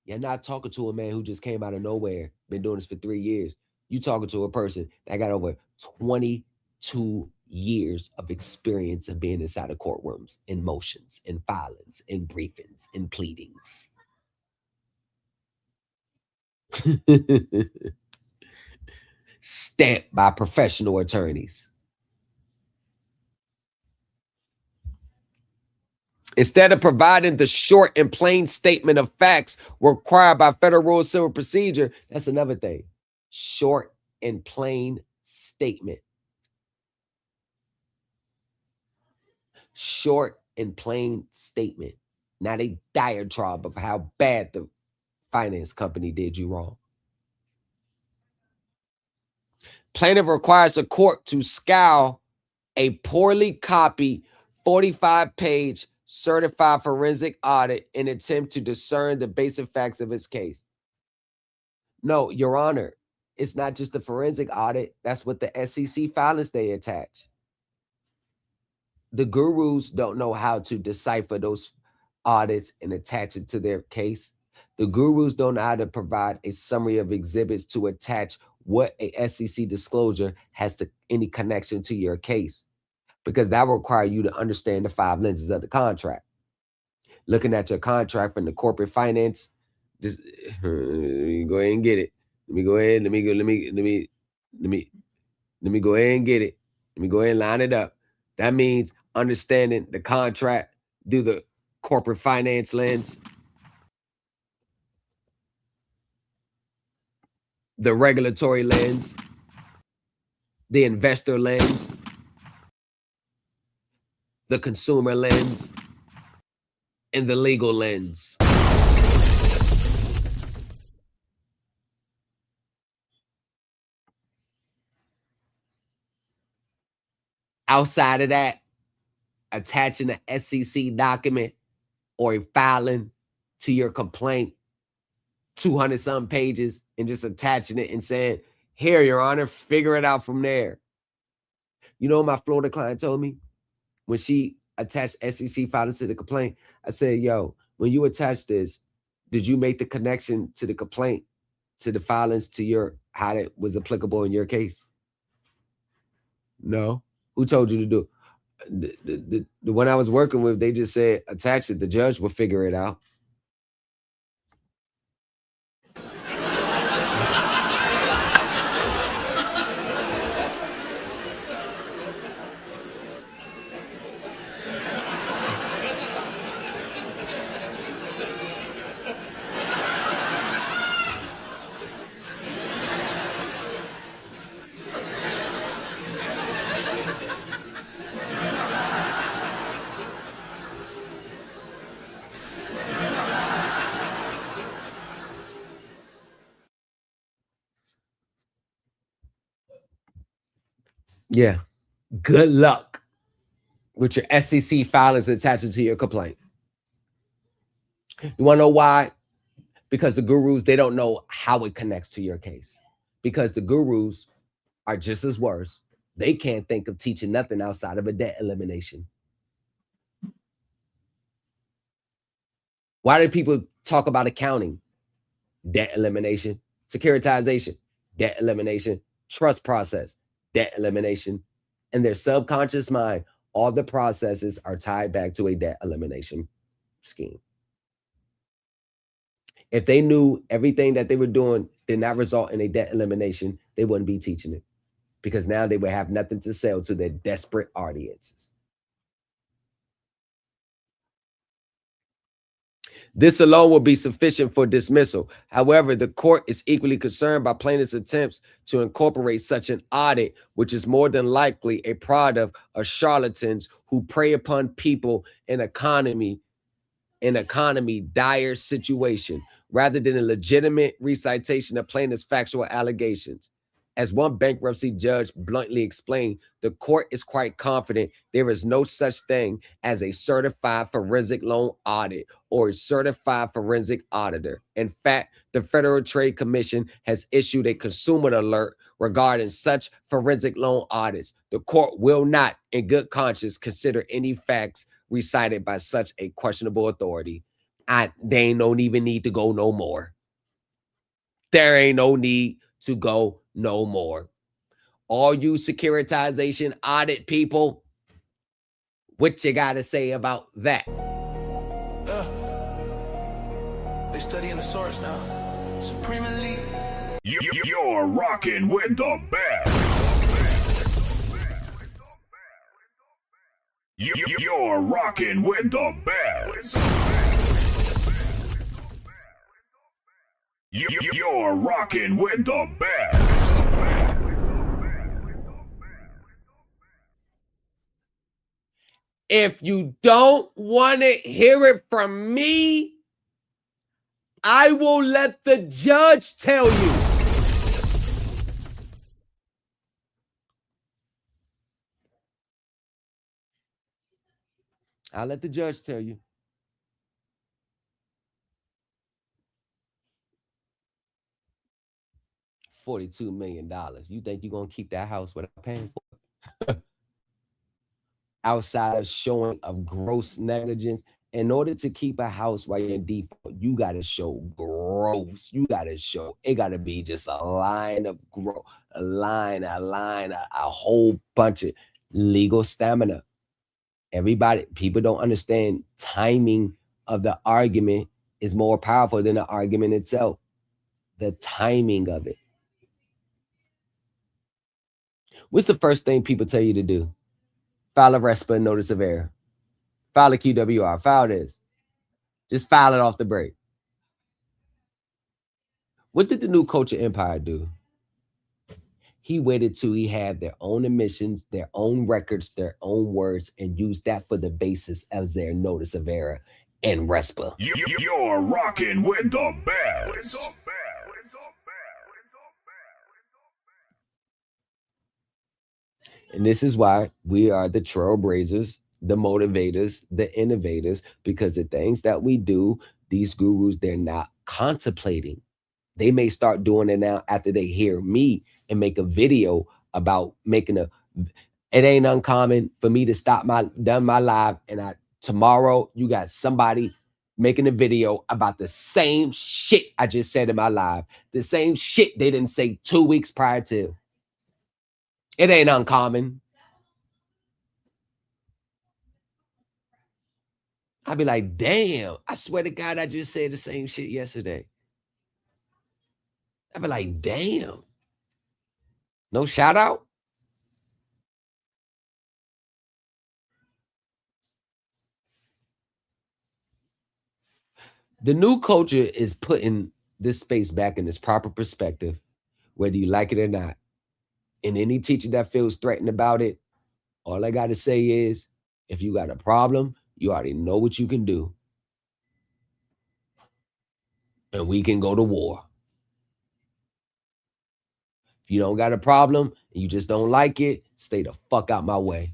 you're not talking to a man who just came out of nowhere, been doing this for 3 years. You talking to a person that got over 22 years of experience of being inside of courtrooms, in motions, in filings, in briefings, in pleadings. Stamped by professional attorneys. Instead of providing the short and plain statement of facts required by Federal Rule of Civil Procedure, that's another thing. Short and plain statement. Short and plain statement. Not a diatribe of how bad the finance company did you wrong. Plaintiff requires a court to scour a poorly copied 45-page certified forensic audit in an attempt to discern the basic facts of his case. No, Your Honor, it's not just the forensic audit. That's what the SEC filings they attach. The gurus don't know how to decipher those audits and attach it to their case. The gurus don't know how to provide a summary of exhibits to attach what a SEC disclosure has to any connection to your case, because that will require you to understand the 5 lenses of the contract. Looking at your contract from the corporate finance, just go ahead and get it. Let me go ahead and get it. Let me go ahead and line it up. That means understanding the contract through the corporate finance lens, the regulatory lens, the investor lens, the consumer lens, and the legal lens. Outside of that, attaching an SEC document or a filing to your complaint, 200-something pages, and just attaching it and saying, here, Your Honor, figure it out from there. You know what my Florida client told me? When she attached SEC filings to the complaint, I said, yo, when you attach this, did you make the connection to the complaint, to the filings, to your, how that was applicable in your case? No. Who told you to do it? The one I was working with, they just said, attach it. The judge will figure it out. Yeah. Good luck with your SEC filings attached to your complaint. You want to know why? Because the gurus, they don't know how it connects to your case. Because the gurus are just as worse. They can't think of teaching nothing outside of a debt elimination. Why do people talk about accounting? Debt elimination. Securitization. Debt elimination. Trust process. Debt elimination. In their subconscious mind, all the processes are tied back to a debt elimination scheme. If they knew everything that they were doing did not result in a debt elimination, they wouldn't be teaching it, because now they would have nothing to sell to their desperate audiences. This alone will be sufficient for dismissal. However, the court is equally concerned by plaintiff's attempts to incorporate such an audit, which is more than likely a product of charlatans who prey upon people in economy dire situation, rather than a legitimate recitation of plaintiff's factual allegations. As one bankruptcy judge bluntly explained, the court is quite confident there is no such thing as a certified forensic loan audit or a certified forensic auditor. In fact, the Federal Trade Commission has issued a consumer alert regarding such forensic loan audits. The court will not, in good conscience, consider any facts recited by such a questionable authority. They don't even need to go no more. There ain't no need to go no more. All you securitization audit people, what you got to say about that? They studying the source now. Supremely. You're rocking with the best. You're rocking with the best. You're rocking with the best. If you don't want to hear it from me, I will let the judge tell you. I'll let the judge tell you. $42 million. You think you're going to keep that house without paying for it? Outside of showing of gross negligence, in order to keep a house while you're in default, you got to show gross. You got to show, it got to be just a line of growth, a whole bunch of legal stamina. People don't understand timing of the argument is more powerful than the argument itself. The timing of it. What's the first thing people tell you to do? File a RESPA notice of error. File a QWR. File this. Just file it off the break. What did the new culture empire do? He waited till he had their own admissions, their own records, their own words, and used that for the basis as their notice of error and RESPA. You're rocking with the best. And this is why we are the trailblazers, the motivators, the innovators, because the things that we do, these gurus, they're not contemplating. They may start doing it now after they hear me and make a video about making it ain't uncommon for me to stop my live. And tomorrow you got somebody making a video about the same shit I just said in my live. The same shit they didn't say 2 weeks prior to. It ain't uncommon. I'd be like, damn, I swear to God, I just said the same shit yesterday. I'd be like, damn. No shout out? The new culture is putting this space back in its proper perspective, whether you like it or not. And any teacher that feels threatened about it, all I got to say is, if you got a problem, you already know what you can do. And we can go to war. If you don't got a problem and you just don't like it, stay the fuck out my way.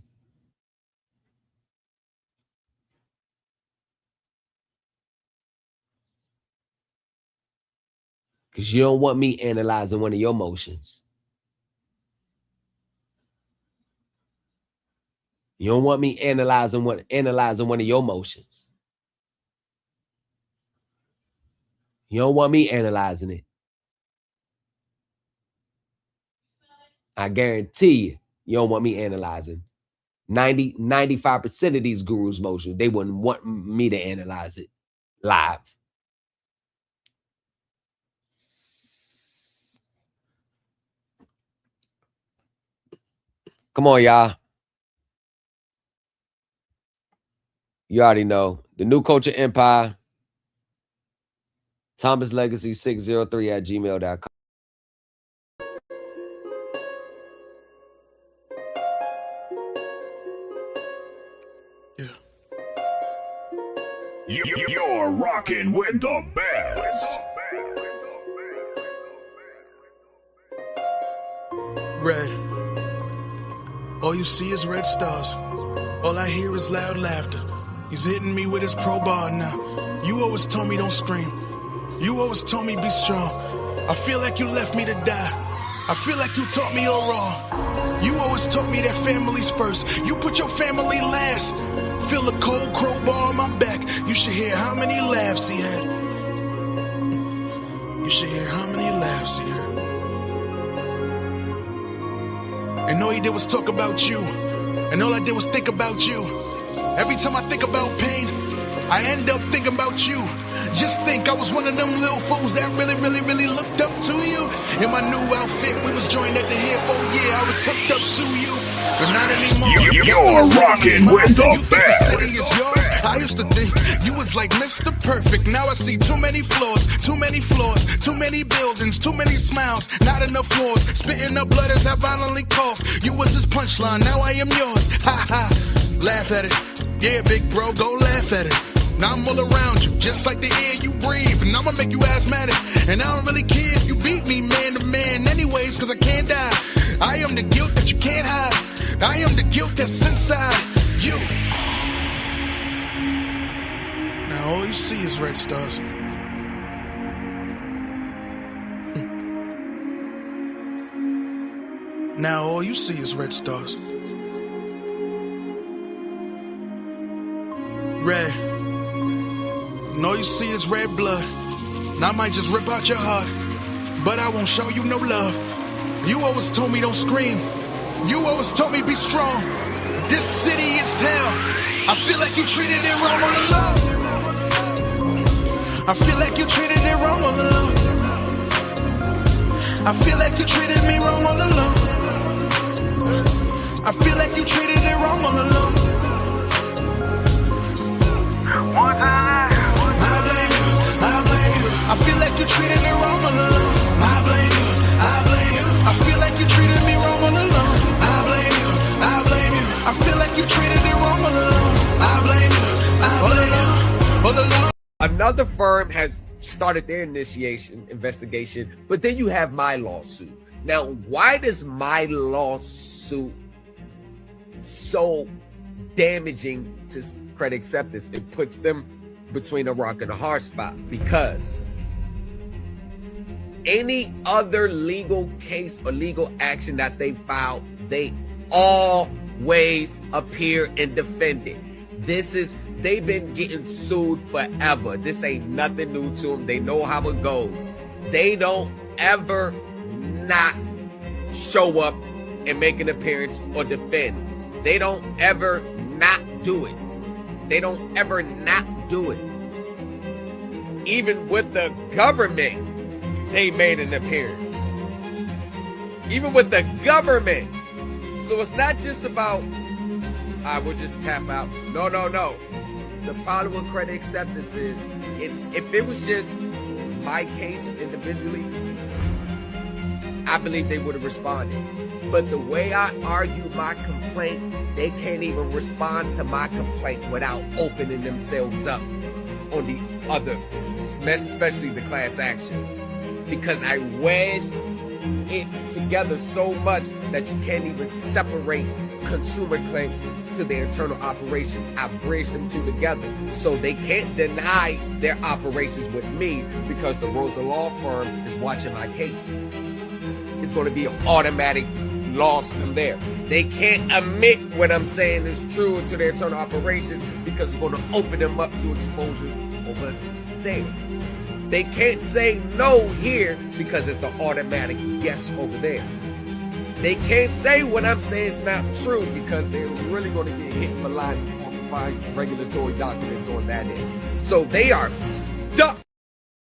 Because you don't want me analyzing one of your motions. You don't want me analyzing one of your motions. You don't want me analyzing it. I guarantee you don't want me analyzing. 95% of these gurus' motions, they wouldn't want me to analyze it live. Come on, y'all. You already know. The New Culture Empire. Thomas Legacy 603 at gmail.com. You're rocking with the best. Red. All you see is red stars. All I hear is loud laughter. He's hitting me with his crowbar now. You always told me don't scream. You always told me be strong. I feel like you left me to die. I feel like you taught me all wrong. You always taught me that family's first. You put your family last. Feel a cold crowbar on my back. You should hear how many laughs he had. You should hear how many laughs he had. And all he did was talk about you. And all I did was think about you. Every time I think about pain, I end up thinking about you. Just think I was one of them little fools that really looked up to you. In my new outfit, we was joined at the hip. Oh yeah, I was hooked up to you. But not anymore. You're rocking with the best. The city is yours. I used to think you was like Mr. Perfect. Now I see too many flaws, too many buildings, too many smiles, not enough wars. Spitting up blood as I violently cough. You was his punchline, now I am yours. Ha ha, laugh at it. Yeah, big bro, go laugh at it. Now I'm all around you, just like the air you breathe. And I'ma make you asthmatic. And I don't really care if you beat me man to man anyways, cause I can't die. I am the guilt that you can't hide. I am the guilt that's inside you. Now all you see is red stars. Now all you see is red stars. Red. And all you see is red blood. And I might just rip out your heart, but I won't show you no love. You always told me don't scream. You always told me be strong. This city is hell. I feel like you treated it wrong all along. I feel like you treated it wrong all along. I feel like you treated me wrong all along. I feel like you treated it wrong all along. One time, I blame you, I blame you. I feel like you treated it wrong all along. I blame you, I blame you. I feel like you treated me wrong all along. I blame you, I blame you. I feel like you treated it wrong all along. I blame you, I blame you, all along. Another firm has started their investigation, but then you have my lawsuit. Now, why does my lawsuit so damaging to credit acceptance? It puts them between a rock and a hard spot, because any other legal case or legal action that they file, they always appear and defend it. They've been getting sued forever. This ain't nothing new to them. They know how it goes. They don't ever not show up and make an appearance or defend. They don't ever not do it. They don't ever not do it. Even with the government, they made an appearance. Even with the government. So it's not just about, I will just tap out. No. The problem with credit acceptance is, if it was just my case individually, I believe they would have responded. But the way I argue my complaint, they can't even respond to my complaint without opening themselves up on the other, especially the class action. Because I wedged it together so much that you can't even separate consumer claims to their internal operation. I bridged them two together so they can't deny their operations with me, because the Rosa Law Firm is watching my case. It's going to be an automatic loss from there. They can't admit what I'm saying is true into their internal operations, because it's going to open them up to exposures over there. They can't say no here because it's an automatic yes over there. They can't say what I'm saying is not true, because they're really going to get hit for lying, falsifying regulatory documents on that end. So they are stuck